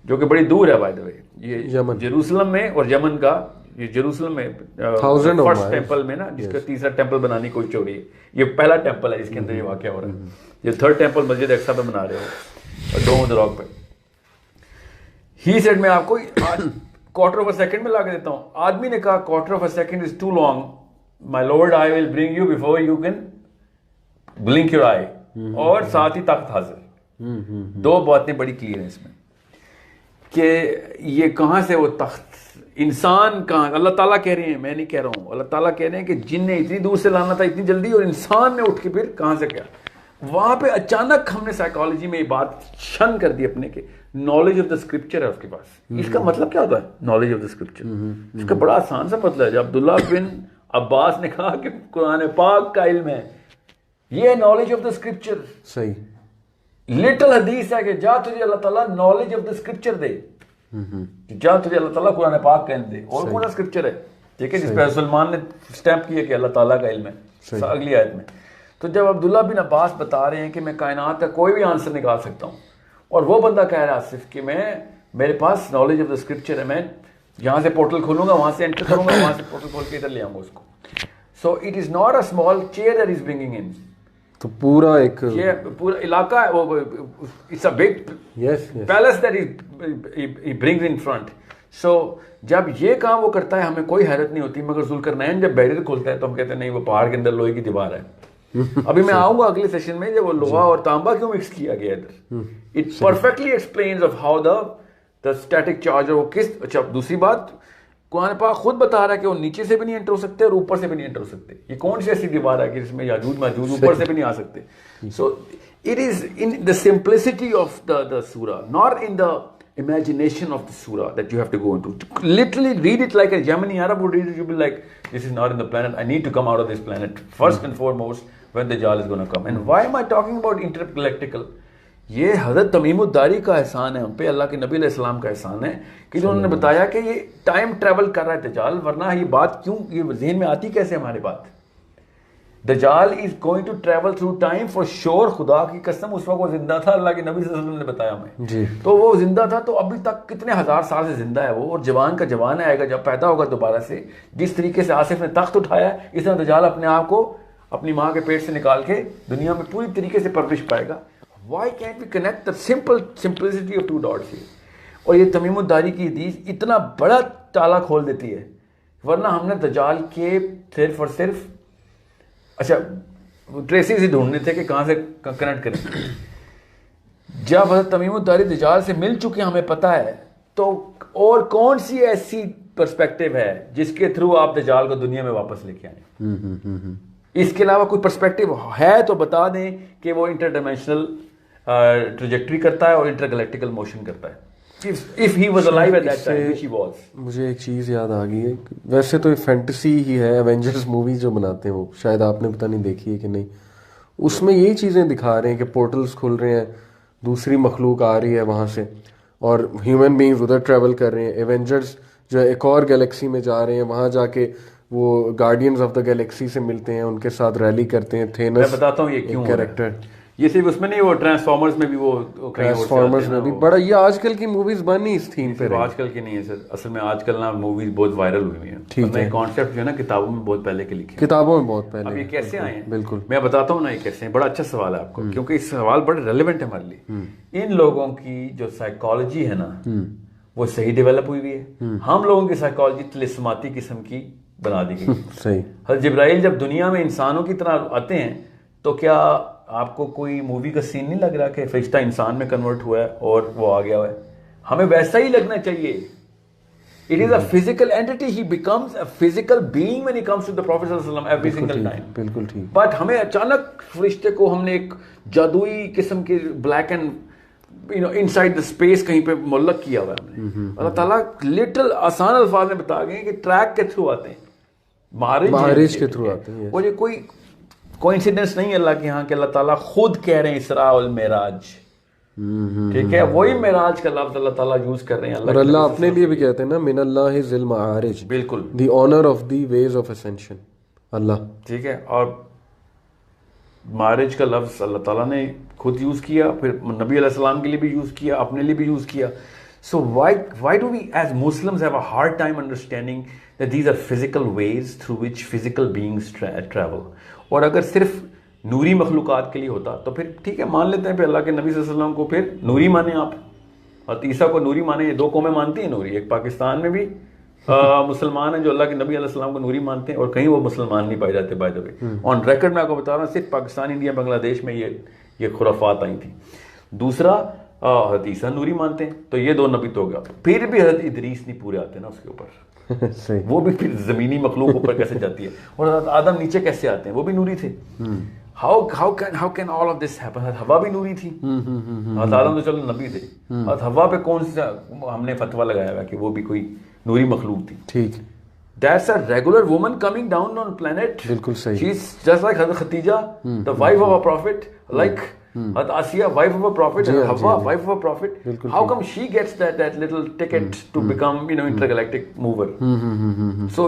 جو کہ بڑی دور ہے بائی دا وے. یہ جیروسلم میں اور یمن کا یہ جیروسلم میں فرسٹ ٹیمپل میں نا جس کا تیسرا ٹیمپل بنانی کوئی چوری ہے یہ پہلا ٹیمپل ہے جس کے اندر یہ واقعہ ہو رہا ہے. یہ تھرڈ ٹیمپل مسجد اقصی پہ بنا رہے ہو ڈوم آف دی راک پہ. ہی سیڈ میں آپ کو کوارٹر آف اے سیکنڈ میں لا کے دیتا ہوں. آدمی نے کہا quarter of a second is too long my lord I will bring you before you can blink your eye اور ساتھ ہی تخت حاضر. دو باتیں بڑی کلیئر ہیں اس میں کہ یہ کہاں سے وہ تخت انسان کہاں اللہ تعالیٰ کہہ رہے ہیں میں نہیں کہہ رہا ہوں اللہ تعالیٰ کہہ رہے ہیں کہ جن نے اتنی دور سے لانا تھا اتنی جلدی اور انسان نے اٹھ کے پھر کہاں سے کیا وہاں پہ اچانک ہم نے سائیکالوجی میں یہ بات شن کر دی اپنے کہ نالج آف دا اسکرپچر ہے اس کے پاس. اس کا مطلب کیا ہوتا ہے نالج آف دا اسکرپچر؟ اس کا بڑا آسان سا مطلب ہے. جب عبداللہ بن عباس نے کہا کہ قرآن پاک کا علم ہے, یہ نالج آف دا اسکرپچر. صحیح. لٹل حدیث ہے کہ جا تجھے اللہ تعالیٰ نالج آف دا اسکرپچر دے, جا تجھے اللہ تعالیٰ قرآن پاک کا علم دے. اور کون سا اسکرپچر ہے ٹھیک ہے جس پہ سلمان نے اسٹیمپ کیا کہ اللہ تعالیٰ کا علم ہے اگلی آیت میں. تو جب عبداللہ بن عباس بتا رہے ہیں کہ میں کائنات کا کوئی بھی آنسر نکال سکتا ہوں, اور وہ بندہ کہہ رہا ہے صرف کہ میرے پاس نالج آف دا اسکرپچر ہے, میں یہاں سے پورٹل کھولوں گا, وہاں سے انٹر کروں گا, وہاں سے پورٹل کھول کے ادھر لے آؤں گا اس کو. So it is not a small chair that is bringing in. تو پورا ایک یہ پورا علاقہ ہے, وہ it's a big palace that he brings in front. So جب یہ کام وہ کرتا ہے ہمیں کوئی حیرت نہیں ہوتی, مگر ذوالقرنین جب بیریئر کھولتا ہے تو ہم کہتے ہیں نہیں وہ پہاڑ کے اندر لوہے کی دیوار ہے. ابھی میں آؤں گا اگلے سیشن میں جب وہ لوہا اور تانبا کیوں مکس کیا گیا ادھر. It perfectly explains of how the static charge وہ کس. اچھا دوسری بات, قرآن پاک خود بتا رہا ہے کہ وہ نیچے سے بھی نہیں انٹر ہو سکتے اور اوپر سے بھی نہیں انٹر ہو سکتے. یہ کون سی ایسی دیوار ہے کہ جس میں یاجوج ماجوج اوپر سے بھی نہیں آ سکتے. So it is in the simplicity of the سورہ, not in the imagination of the surah that you have to go into. Literally read it like a Yemeni Arab would read it. You'll be like, this is not in the planet. I need to come out of this planet first and foremost when Dajjal is going to come. And why am I talking about intergalactical? یہ حضرت تمیم الداری کا احسان ہے ہم پہ, اللہ کے نبی علیہ السلام کا احسان ہے کہ انہوں نے بتایا کہ یہ ٹائم ٹریول کر رہا ہے دجال. ورنہ یہ بات کیوں یہ ذہن میں آتی کیسے ہمارے بات؟ دجال is going to travel through time for sure. خدا کی قسم اس وقت وہ زندہ تھا, اللہ کے نبی صلی اللہ علیہ وسلم نے بتایا ہمیں جی. تو وہ زندہ تھا, تو ابھی تک کتنے ہزار سال سے زندہ ہے وہ, اور جوان کا جوان آئے گا جب پیدا ہوگا دوبارہ سے. جس طریقے سے آصف نے تخت اٹھایا ہے اس طرح دجال اپنے آپ کو اپنی ماں کے پیٹ سے نکال کے دنیا میں پوری طریقے سے پرورش پائے گا. Why can't we connect the simplicity of two dots here. اور یہ تمیم الداری کی حدیث اتنا بڑا تالا کھول دیتی ہے. ورنہ ہم نے دجال کے صرف اور صرف اچھا ٹریسز ہی ڈھونڈنے تھے کہ کہاں سے کنیکٹ کریں. جب حضرت تمیم الداری دجال سے مل چکے ہمیں پتہ ہے, تو اور کون سی ایسی پرسپیکٹیو ہے جس کے تھرو آپ دجال کو دنیا میں واپس لے کے آئیں؟ اس کے علاوہ کوئی پرسپیکٹیو ہے تو بتا دیں کہ وہ انٹر ڈائمینشنل ٹریجیکٹری کرتا ہے اور انٹر گلیکٹیکل موشن کرتا ہے. If he was alive at that time, which he was. مجھے ایک چیز یاد آ گئی ہے, ویسے تو فینٹیسی ہی ہے, ایونجرز مووی جو بناتے ہیں وہ شاید آپ نے پتہ نہیں دیکھی ہے کہ نہیں, اس میں یہی چیزیں دکھا رہے ہیں کہ پورٹلز کھل رہے ہیں, دوسری مخلوق آ رہی ہے وہاں سے, اور ہیومن بینگز ادھر ٹریول کر رہے ہیں. ایونجرز جو ہے ایک اور گلیکسی میں جا رہے ہیں, وہاں جا کے وہ گارڈینز آف دا گلیکسی سے ملتے ہیں, ان کے ساتھ ریلی کرتے ہیں. تھینس میں بتاتا ہوں یہ کیوں کیریکٹر, یہ صرف اس میں نہیں, وہ ٹرانسفارمرز میں بھی, وہ ٹرانسفارمرز میں بھی بڑا, یہ آج کل کی موویز بنی اس تھیم پہ. آج کل کی نہیں ہے سر, اصل میں آج کل نا موویز بہت وائرل ہوئی ہیں. ٹھیک ہے, کانسیپٹ جو ہے نا کتابوں میں بہت پہلے کے لکھے, کتابوں میں بہت پہلے. اب یہ کیسے آئے ہیں؟ بالکل میں بتاتا ہوں نا یہ کیسے ہیں. بڑا اچھا سوال ہے آپ کو, کیونکہ اس سوال بڑا ریلیونٹ ہے ہمارے لیے. ان لوگوں کی جو سائیکالوجی ہے نا وہ صحیح ڈیولپ ہوئی ہوئی ہے. ہم لوگوں کی سائیکالوجی طلسماتی قسم کی بنا دی گئی. صحیح. حضرت جبرائیل جب دنیا میں انسانوں کی طرح آتے ہیں تو کیا آپ کو کوئی مووی کا سین نہیں لگ رہا کہ فرشتہ انسان میں کنورٹ ہوا ہے اور وہ آ گیا ہوا ہے؟ ہمیں ویسا ہی لگنا چاہیے. It is a physical entity. He becomes a physical being when he comes to the Prophet sallallahu alaihi wasallam every single time. بالکل ٹھیک. But ہمیں اچانک فرشتے کو ہم نے ایک جادوئی قسم کے black and inside the space کہیں پہ معلق کیا ہوا ہے ہم نے. اللہ تعالیٰ لٹل آسان الفاظ میں بتا گئے کہ ٹریک کے تھرو آتے ہیں, معارج کے تھرو آتے ہیں. اور یہ کوئی کوئنسیڈنس نہیں ہے اللہ کے ہاں کہ اللہ تعالیٰ خود کہہ رہے ہیں اسراء والمعراج. ٹھیک ہے, وہی معراج کا لفظ اللہ تعالیٰ یوز کر رہے ہیں. اور اللہ اپنے لیے بھی کہتے ہیں نا, من اللہ ذی المعارج, بالکل, the owner of the ways of ascension, اللہ. ٹھیک ہے, اور معارج کا لفظ اللہ تعالیٰ نے خود یوز کیا, پھر نبی علیہ السلام کے لیے بھی یوز کیا, اپنے لیے بھی یوز کیا. So why do we as Muslims have a hard time understanding that these are physical ways through which physical beings travel? اور اگر صرف نوری مخلوقات کے لیے ہوتا تو پھر ٹھیک ہے, مان لیتے ہیں پھر اللہ کے نبی صلی اللہ علیہ وسلم کو پھر نوری مانیں آپ, اور عیسیٰ کو نوری مانیں. یہ دو قومیں مانتی ہیں نوری, ایک پاکستان میں بھی مسلمان ہیں جو اللہ کے نبی علیہ السلام کو نوری مانتے ہیں, اور کہیں وہ مسلمان نہیں پائے جاتے. By the way on record میں آپ کو بتا رہا ہوں, صرف پاکستان, انڈیا, بنگلہ دیش میں یہ خرافات آئی تھیں. دوسرا حضرت عیسیٰ نوری مانتے ہیں, تو یہ دو نبی تو ہو گیا. پھر بھی حضرت ادریس نہیں پورے آتے نا اس کے اوپر, وہ بھی پھر زمینی مخلوق اوپر کیسے جاتی ہے, اور حضرت آدم نیچے کیسے آتے ہیں, وہ بھی نوری تھے. how can all of this happen? ہوا بھی نوری تھی, آدم تو چلو نبی تھے, اور ہوا پہ کون سا ہم نے فتویٰ لگایا ہوا کہ وہ بھی کوئی نوری مخلوق تھی. ٹھیک, That's a regular woman coming down on planet. بالکل صحیح. She's just like Hazrat Khatija, the wife of a prophet, like Hazrat Asiya, wife of a prophet, and Hawa, wife of a prophet. How come she gets that little ticket to become, intergalactic mover? So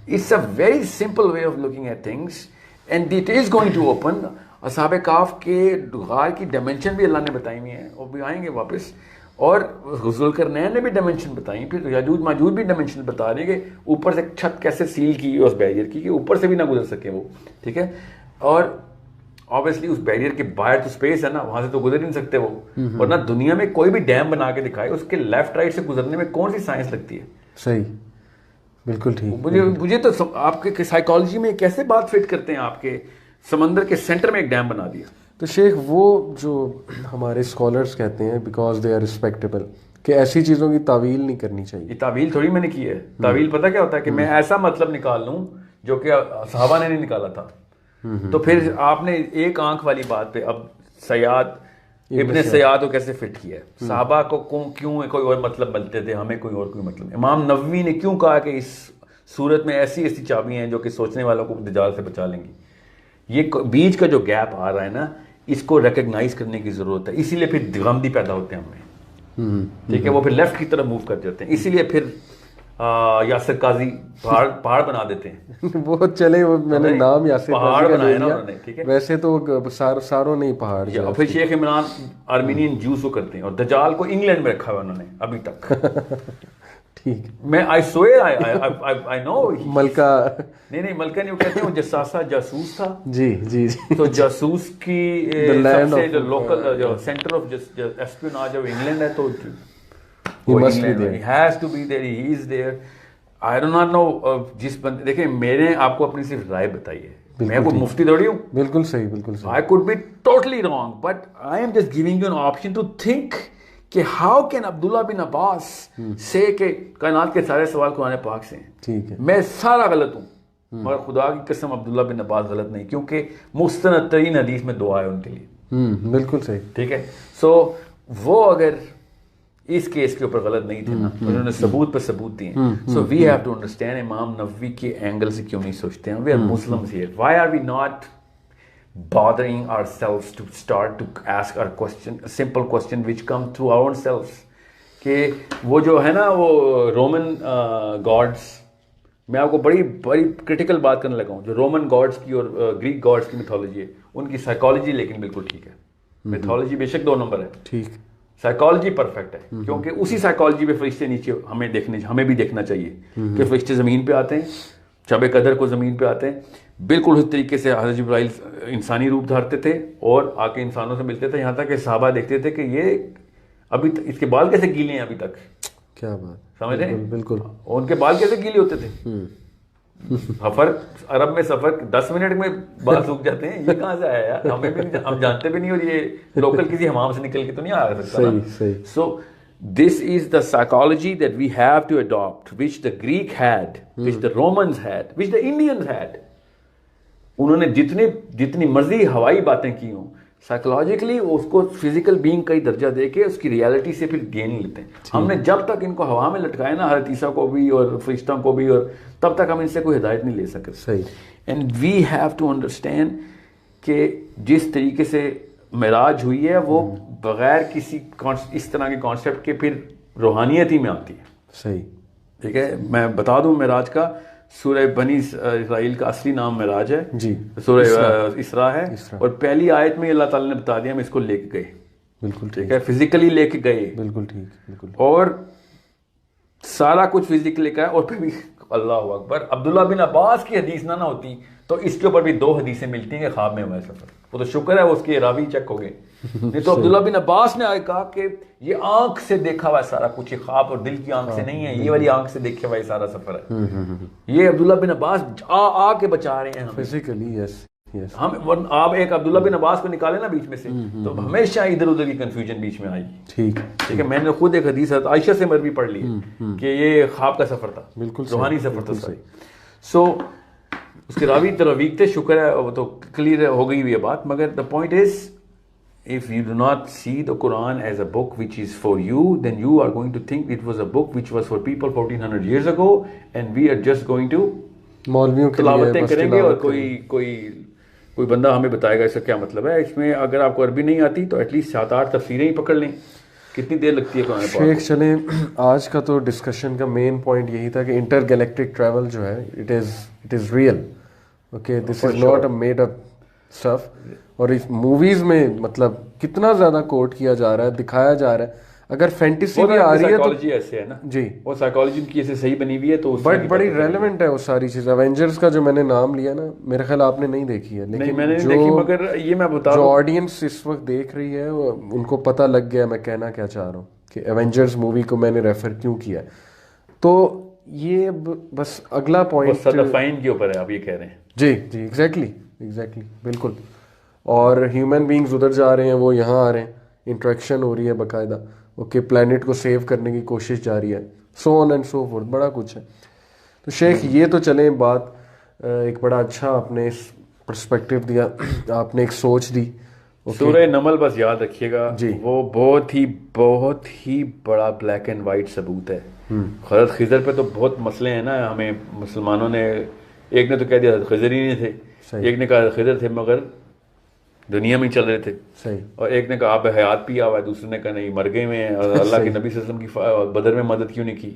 it's a very simple way of looking at things, and it is going to open. اصحاب کاف کے غار کی dimension بھی اللہ نے بتائی ہوئی ہیں, اور بھی آئیں گے واپس. اور ذوالقرنین نے بھی ڈائمینشن بتائی, پھر یاجوج ماجوج بھی ڈائمینشن بتا رہے ہیں کہ اوپر سے چھت کیسے سیل کی اس بیریئر کی کہ اوپر سے بھی نہ گزر سکے وہ, ٹھیک ہے. اور obviously اس بیریئر کے باہر تو اسپیس ہے نا, وہاں سے تو گزر نہیں سکتے وہ, ورنہ دنیا میں کوئی بھی ڈیم بنا کے دکھائے اس کے لیفٹ رائٹ سے گزرنے میں کون سی سائنس لگتی ہے. صحیح, بالکل ٹھیک. مجھے تو آپ کے سائیکالوجی میں کیسے بات فٹ کرتے ہیں, آپ کے سمندر کے سینٹر میں ایک ڈیم بنا دیا. تو شیخ وہ جو ہمارے اسکالرس کہتے ہیں بیکاز دے آر ریسپیکٹیبل کہ ایسی چیزوں کی تعویل نہیں کرنی چاہیے. یہ تعویل تھوڑی میں نے کی ہے. تعویل پتہ کیا ہوتا ہے کہ میں ایسا مطلب نکال لوں جو کہ صحابہ نے نہیں نکالا تھا. تو پھر آپ نے ایک آنکھ والی بات پہ اب سیاد ابن سیاد کو کیسے فٹ کیا ہے. صحابہ کو کیوں کوئی اور مطلب ملتے تھے, ہمیں کوئی اور کوئی مطلب. امام نووی نے کیوں کہا کہ اس صورت میں ایسی ایسی چابیاں ہیں جو کہ سوچنے والوں کو دجال سے بچا لیں گی. یہ بیچ کا جو گیپ آ رہا ہے نا, اس کو ریکگنائز کرنے کی ضرورت ہے. اسی لیے پھر غمدی پیدا ہوتے ہیں ہمیں, ٹھیک ہے, وہ پھر لیفٹ کی طرف موو کر جاتے ہیں. اسی لیے پھر یاسر قاضی پہاڑ بنا دیتے ہیں. وہ چلے, میں نے نام یاسر پہاڑ بنایا نا انہوں نے, ٹھیک ہے. ویسے تو ساروں نہیں پہاڑ. پھر شیخ عمران آرمینین جوز کو کرتے ہیں, اور دجال کو انگلینڈ میں رکھا ہوا انہوں نے ابھی تک. ٹھیک, میں I swear I know ملکہ نہیں ملکہ نہیں, وہ کہتے ہیں وہ جساسہ جاسوس تھا. جی جی جی. تو جاسوس کی سب سے جو لوکل جو سینٹر آف اسپیوناج ہے وہ انگلینڈ ہے. تو he has to be there, he is there. I do not know. جس بندے دیکھیں, میں نے آپ کو اپنی صرف رائے بتائی ہے, میں کوئی مفتی تھوڑی ہوں. بالکل صحیح, بالکل صحیح. I could be totally wrong, but I am just giving you an option to think کہ how can عبداللہ بن عباس سے کہ کائنات کے سارے سوال قرآن پاک سے ہیں. ٹھیک ہے, میں سارا غلط ہوں, مگر خدا کی قسم عبداللہ بن عباس غلط نہیں, کیونکہ مستند ترین حدیث میں دعا ہے ان کے لیے. بالکل صحیح, ٹھیک ہے. سو وہ اگر اس کیس کے اوپر غلط نہیں تھے نا, انہوں نے ثبوت پہ ثبوت دیے. So we have to understand امام نووی کے اینگل سے کیوں نہیں سوچتے ہیں. We are Muslims here, why are we not bothering ourselves to start to ask our question, a simple question which come through our own selves. کہ وہ جو ہے نا وہ رومن گاڈس, میں آپ کو بڑی کرٹیکل بات کرنے لگا ہوں, جو رومن گاڈس کی اور گریک گاڈس کی میتھولوجی ہے, ان کی سائیکالوجی لیکن بالکل ٹھیک ہے. میتھولوجی بے شک 2 نمبر ہے, ٹھیک, سائیکالوجی پرفیکٹ ہے, کیونکہ اسی سائیکالوجی پہ فرشتے نیچے ہمیں بھی دیکھنا چاہیے کہ فرشتے زمین پہ آتے ہیں, شب قدر کو زمین پہ آتے ہیں, بالکل اس طریقے سے حضرت جبرائیل انسانی روپ دھارتے تھے اور آ کے انسانوں سے ملتے تھے, یہاں تک کہ صحابہ دیکھتے تھے کہ یہ ابھی اس کے بال کیسے گیلے ہیں ابھی تک. کیا بات, سمجھ رہے ہیں, بالکل. ان کے بال کیسے گیلے ہوتے تھے. سفر عرب میں سفر 10 منٹ میں بال سوکھ جاتے ہیں, یہ کہاں سے آیا یار, ہمیں بھی نہیں, ہم جانتے بھی نہیں, اور یہ لوکل کسی حمام سے نکل کے تو نہیں آ سکتا. سو this is the psychology that we have to adopt, which the Greek had, which the Romans had, which the Indians had. انہوں نے جتنی مرضی ہوائی باتیں کی ہوں, سائیکولوجیکلی اس کو فزیکل بینگ کا ہی درجہ دے کے اس کی ریالٹی سے پھر گین لیتے ہیں. ہم نے جب تک ان کو ہوا میں لٹکایا نا, حضرت عیسیٰ کو بھی اور فرشتوں کو بھی, اور تب تک ہم ان سے کوئی ہدایت نہیں لے سکتے. صحیح. And we have to understand کہ جس طریقے سے معراج ہوئی ہے وہ بغیر کسی اس طرح کے کانسیپٹ کے پھر روحانیت ہی میں آتی ہے. صحیح, ٹھیک ہے. میں بتا دوں معراج کا, سورہ بنی اسرائیل کا اصلی نام معراج ہے جی, سورہ اسراء ہے, اور پہلی آیت میں اللہ تعالیٰ نے بتا دیا ہم اس کو لے کے گئے. بالکل ٹھیک ہے, فزیکلی لے کے گئے. بالکل ٹھیک, بالکل. اور سارا کچھ فزیکلی کا ہے, اور پھر بھی اللہ اکبر, عبداللہ بن عباس کی حدیث نہ ہوتی تو اس کے اوپر بھی 2 حدیثیں ملتی ہیں کہ خواب میں ہوا ہے سفر. وہ تو شکر ہے اس کے راوی چیک ہو گئے, نہیں تو عبداللہ بن عباس نے آگے کہا کہ یہ آنکھ سے دیکھا ہوا ہے سارا کچھ, یہ خواب اور دل کی آنکھ سے نہیں ہے, یہ والی آنکھ سے دیکھا ہوا ہے سارا سفر ہے. یہ عبداللہ بن عباس آ کے بچا رہے ہیں ہمیں فزیکلی. یس, ہم آپ ایک عبداللہ بن عباس کو نکالے نا بیچ میں سے, تو ہمیشہ ادھر ادھر کی کنفیوژن بیچ میں آئی. ٹھیک ٹھیک ہے. میں نے خود ایک حدیث عائشہ سے مروی پڑھ لی کہ یہ خواب کا سفر تھا, بالکل روحانی سفر تھا. سو اس کے راوی ترویق تھے, شکر ہے وہ تو کلیئر ہو گئی ہوئی ہے بات. مگر the point is if you do not see the Quran as a book which is for you, then you are going to think it was a book which was for people 1400 years ago and we are just going to مولویوں کے تلاوتیں کریں گے, اور کوئی بندہ ہمیں بتائے گا اس کا کیا مطلب ہے. اس میں اگر آپ کو عربی نہیں آتی تو ایٹ لیسٹ 7-8 تفسیریں ہی پکڑ لیں. کتنی دیر لگتی ہے قرآن پاک کو؟ شیخ چلیں, آج کا تو ڈسکشن کا مین پوائنٹ یہی تھا کہ انٹر گیلیکٹک ٹریول جو ہے it is real. Okay, this is not a made up stuff. اور اس موویز میں مطلب کتنا زیادہ کوٹ کیا جا رہا ہے, دکھایا جا رہا ہے. اگر فینٹیسی بھی آ رہی ہے تو ایسے ہے نا جی, وہ سائیکالوجی کی ایسے صحیح بنی ہوئی ہے تو بٹ بڑی ریلیونٹ ہے وہ ساری چیز. ایونجرز کا جو میں نے نام لیا نا, میرے خیال آپ نے نہیں دیکھی ہے, لیکن میں نے نہیں دیکھی, مگر یہ میں بتا جو آڈینس اس وقت دیکھ رہی ہے ان کو پتہ لگ گیا میں کہنا کیا چاہ رہا ہوں کہ ایونجرز مووی کو میں نے ریفر کیوں کیا. تو یہ بس اگلا پوائنٹ صدفین کے اوپر ہے, آپ یہ کہہ رہے ہیں. جی جی, ایگزیکٹلی بالکل. اور ہیومن بینگز ادھر جا رہے ہیں, وہ یہاں آ رہے ہیں, انٹریکشن ہو رہی ہے باقاعدہ. اوکے, پلانٹ کو سیو کرنے کی کوشش جاری ہے, سو آن اینڈ سو فورتھ, بڑا کچھ ہے. تو شیخ یہ تو چلیں بات ایک بڑا اچھا آپ نے اس پرسپیکٹیو دیا, آپ نے ایک سوچ دی. سورہ نمل بس یاد رکھیے گا جی, وہ بہت ہی بڑا بلیک اینڈ وائٹ ثبوت ہے. حضرت خضر پہ تو بہت مسئلے ہیں نا, ہمیں مسلمانوں نے, ایک نے تو کہہ دیا حضرت خضر ہی نہیں تھے, ایک نے کہا حضرت خضر تھے مگر دنیا میں ہی چل رہے تھے, صحیح, اور ایک نے کہا آپ حیات پیا ہوا ہے, دوسرے نے کہا نہیں مر گئے ہوئے ہیں, اور اللہ کے نبی صلی اللہ علیہ وسلم کی بدر میں مدد کیوں نہیں کی.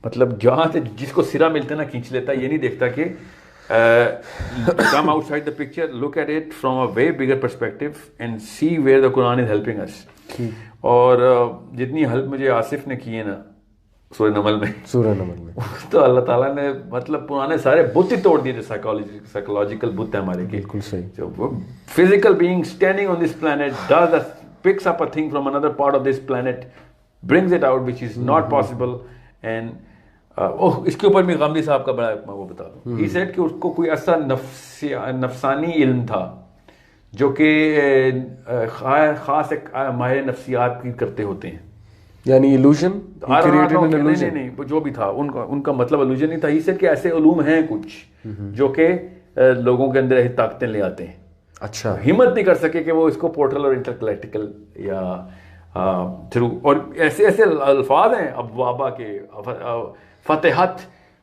مطلب جہاں سے جس کو سرا ملتا ہے نا کھینچ لیتا ہے, یہ نہیں دیکھتا کہ come outside the picture, look at it from a way bigger perspective and see where the Quran is helping us. اور جتنی ہیلپ مجھے آصف نے کی ہے نا سورہ نمل میں تو اللہ تعالیٰ نے مطلب پرانے سارے بت ہی توڑ دیے جو سائیکولوجیکل بت ہیں ہمارے. بالکل صحیح. جو physical being standing on this planet picks up a thing from another part of this planet, brings it out which is not possible. And اس کے اوپر بھی غامدی صاحب کا بڑا میں وہ بتا دوں, he said کہ اس کو کوئی ایسا نفسانی علم تھا جو کہ خاص ایک ماہر نفسیات کی کرتے ہوتے ہیں, یعنی illusion, نہیں جو بھی تھا ان کا مطلب illusion نہیں تھا. he said کہ ایسے علوم ہیں کچھ جو کہ لوگوں کے اندر ایسی طاقتیں لے آتے ہیں. اچھا, ہمت نہیں کر سکے کہ وہ اس کو پورٹل اور انٹرگلیکٹیکل یا تھرو, اور ایسے الفاظ ہیں ابوابا کے, فتحت,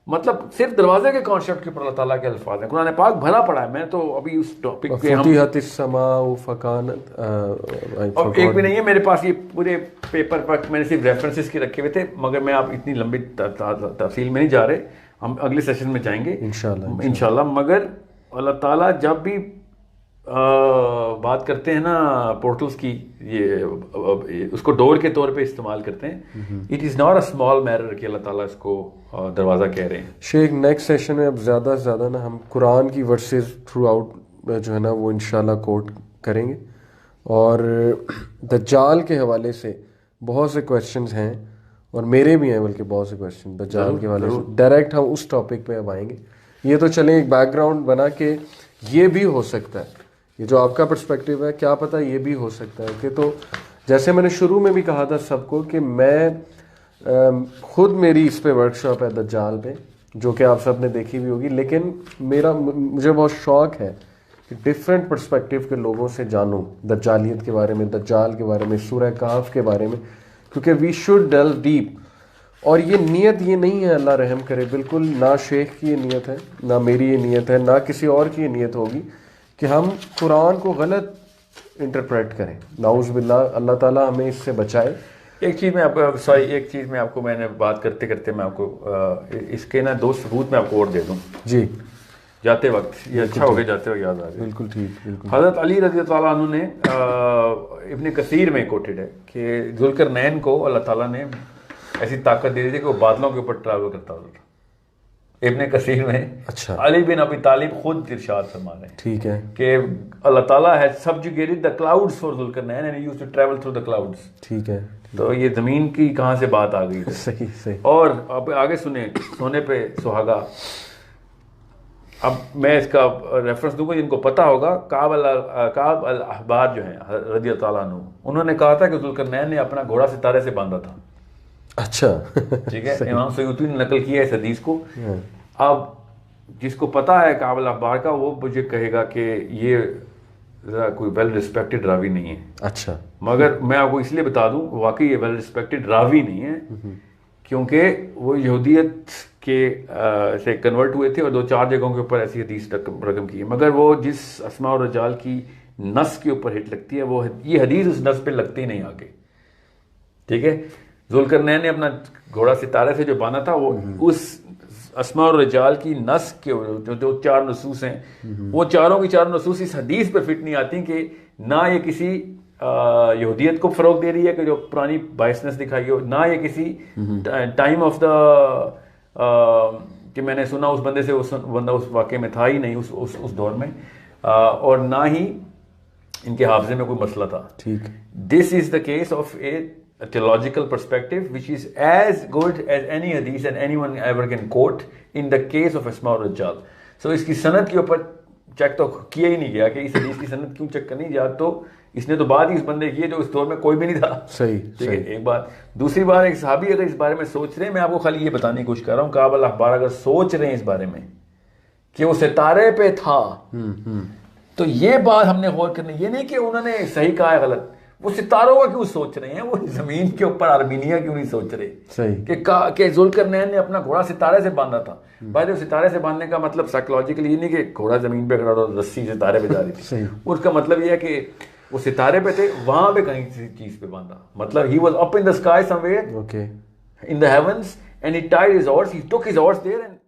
مطلب صرف دروازے کے کانسیپٹ کے اوپر اللہ تعالیٰ کے الفاظ ہیں. قرآن پاک بھرا پڑا ہے. میں تو ابھی اس ٹاپک پہ فتحت السماء فکانت, اور ایک بھی نہیں ہے میرے پاس یہ پورے پیپر پر, میں نے صرف ریفرنسز کے رکھے ہوئے تھے, مگر میں آپ اتنی لمبی تفصیل میں نہیں جا رہے, ہم اگلے سیشن میں جائیں گے انشاءاللہ. مگر اللہ تعالیٰ جب بھی بات کرتے ہیں نا پورٹلز کی, یہ اس کو ڈور کے طور پہ استعمال کرتے ہیں. It is not a small matter کہ اللہ تعالیٰ اس کو دروازہ کہہ رہے ہیں. شیخ نیکسٹ سیشن میں اب زیادہ سے زیادہ نا ہم قرآن کی ورسز تھرو آؤٹ جو ہے نا وہ انشاءاللہ کوٹ کریں گے, اور دجال کے حوالے سے بہت سے کویشچنز ہیں, اور میرے بھی ہیں بلکہ بہت سے کویشچن دجال کے حوالے سے. ڈائریکٹ ہم اس ٹاپک پہ اب آئیں گے. یہ تو چلیں ایک بیک گراؤنڈ بنا کہ یہ بھی ہو سکتا ہے, یہ جو آپ کا پرسپیکٹیو ہے کیا پتہ یہ بھی ہو سکتا ہے. کہ تو جیسے میں نے شروع میں بھی کہا تھا سب کو کہ میں خود میری اس پہ ورک شاپ ہے دجال پہ, جو کہ آپ سب نے دیکھی ہوئی ہوگی, لیکن مجھے بہت شوق ہے کہ ڈفرینٹ پرسپیکٹیو کے لوگوں سے جانوں دجالیت کے بارے میں, دجال کے بارے میں, سورہ کہف کے بارے میں, کیونکہ وی شوڈ ڈیل ڈیپ. اور یہ نیت یہ نہیں ہے, اللہ رحم کرے, بالکل نہ شیخ کی یہ نیت ہے, نہ میری یہ نیت ہے, نہ کسی اور کی یہ نیت ہوگی کہ ہم قرآن کو غلط انٹرپریٹ کریں. نعوذ باللہ, اللہ تعالیٰ ہمیں اس سے بچائے. ایک چیز میں آپ کو میں نے بات کرتے کرتے میں آپ کو اس کے نا 2 ثبوت میں آپ کو اور دے دوں. جی, جاتے وقت یہ اچھا ہو گیا, جاتے وقت یاد آ گیا. بالکل ٹھیک, بالکل. حضرت علی رضی اللہ عنہ نے ابن کثیر میں کوٹڈ ہے کہ ذوالقرنین کو اللہ تعالیٰ نے ایسی طاقت دے دی تھی کہ وہ بادلوں کے اوپر ٹریول کرتا تھا. ابن کثیر میں اچھا علی بن ابی طالب خود ارشاد فرما رہے ہیں, ٹھیک ہے, کہ اللہ تعالیٰ has subjugated the clouds for Zulqarnain and he used to travel through the clouds. ٹھیک ہے, تو یہ زمین کی کہاں سے بات آ گئی. صحیح. اور اب آگے سنیں, سونے پہ سہاگا. اب میں اس کا ریفرنس دوں گا جن کو پتا ہوگا. کعب الاحبار جو ہیں رضی اللہ تعالیٰ عنہ, انہوں نے کہا تھا کہ ذوالقرنین نے اپنا گھوڑا ستارے سے باندھا تھا. اچھا, ٹھیک ہے, امام سیوطی نے نقل کیا اس حدیث کو. اب جس کو پتا ہے کعب الاحبار کا وہ مجھے کہے گا کہ یہ ذرا کوئی ویل رسپیکٹڈ راوی نہیں ہے. اچھا. مگر میں آپ کو اس لیے بتا دوں واقعی یہ ویل رسپیکٹڈ راوی نہیں ہے کیونکہ وہ یہودیت کے سے کنورٹ ہوئے تھے اور 2-4 جگہوں کے اوپر ایسی حدیث رقم کی ہے. مگر وہ جس اسماء و رجال کی نس کے اوپر ہٹ لگتی ہے وہ یہ حدیث اس نس پہ لگتی نہیں آگے. ٹھیک ہے. ذوالقرنین نے اپنا گھوڑا ستارے سے جو باندھا تھا وہ اس اسماء و رجال کی نس کے جو 4 نصوص ہیں وہ چاروں کی 4 نصوص اس حدیث پہ فٹ نہیں آتی کہ نہ یہ کسی یہودیت کو فروغ دے رہی ہے کہ جو پرانی بائسنس دکھائی ہو, نہ یہ کسی ٹائم آف دا کہ میں نے سنا اس بندے سے اس بندہ اس واقعے میں تھا ہی نہیں اس دور میں, اور نہ ہی ان کے حافظے میں کوئی مسئلہ تھا. ٹھیک. This is the case of a theological perspective which is as good as any hadith and anyone ever can quote in the case of Asma اور رجال. So اس کی سند کے اوپر چیک تو کیا ہی نہیں گیا کہ اس حدیث کی سند کیوں چیک کرنی جا, تو اس نے تو بعد ہی اس بندے کیے جو اس دور میں کوئی بھی نہیں تھا. صحیح. ٹھیک ہے. ایک بات. دوسری بات, ایک صحابی اگر اس بارے میں سوچ رہے ہیں, میں آپ کو خالی یہ بتانے کی کوشش کر رہا ہوں, کعب الاحبار اگر سوچ رہے ہیں اس بارے میں کہ وہ ستارے پہ تھا تو یہ بات ہم نے غور کرنی, یہ نہیں کہ انہوں نے صحیح کہا ہے غلط, وہ ستاروں کا کیوں سوچ رہے ہیں, وہ زمین کے اوپر آرمینیا کیوں نہیں سوچ رہے. صحیح. کہ ذوالقرنین نے اپنا گھوڑا ستارے سے باندھا تھا. بھائی ستارے سے باندھنے کا مطلب سائیکولوجیکلی یہ نہیں کہ گھوڑا زمین پہ کھڑا اور رسی ستارے پہ جا رہی تھی. اس کا مطلب یہ ہے کہ وہ ستارے پہ تھے, وہاں پہ کہیں کسی چیز پہ باندھا, مطلب he was up in the sky somewhere in the heavens and he tied his horse, he took his horse there and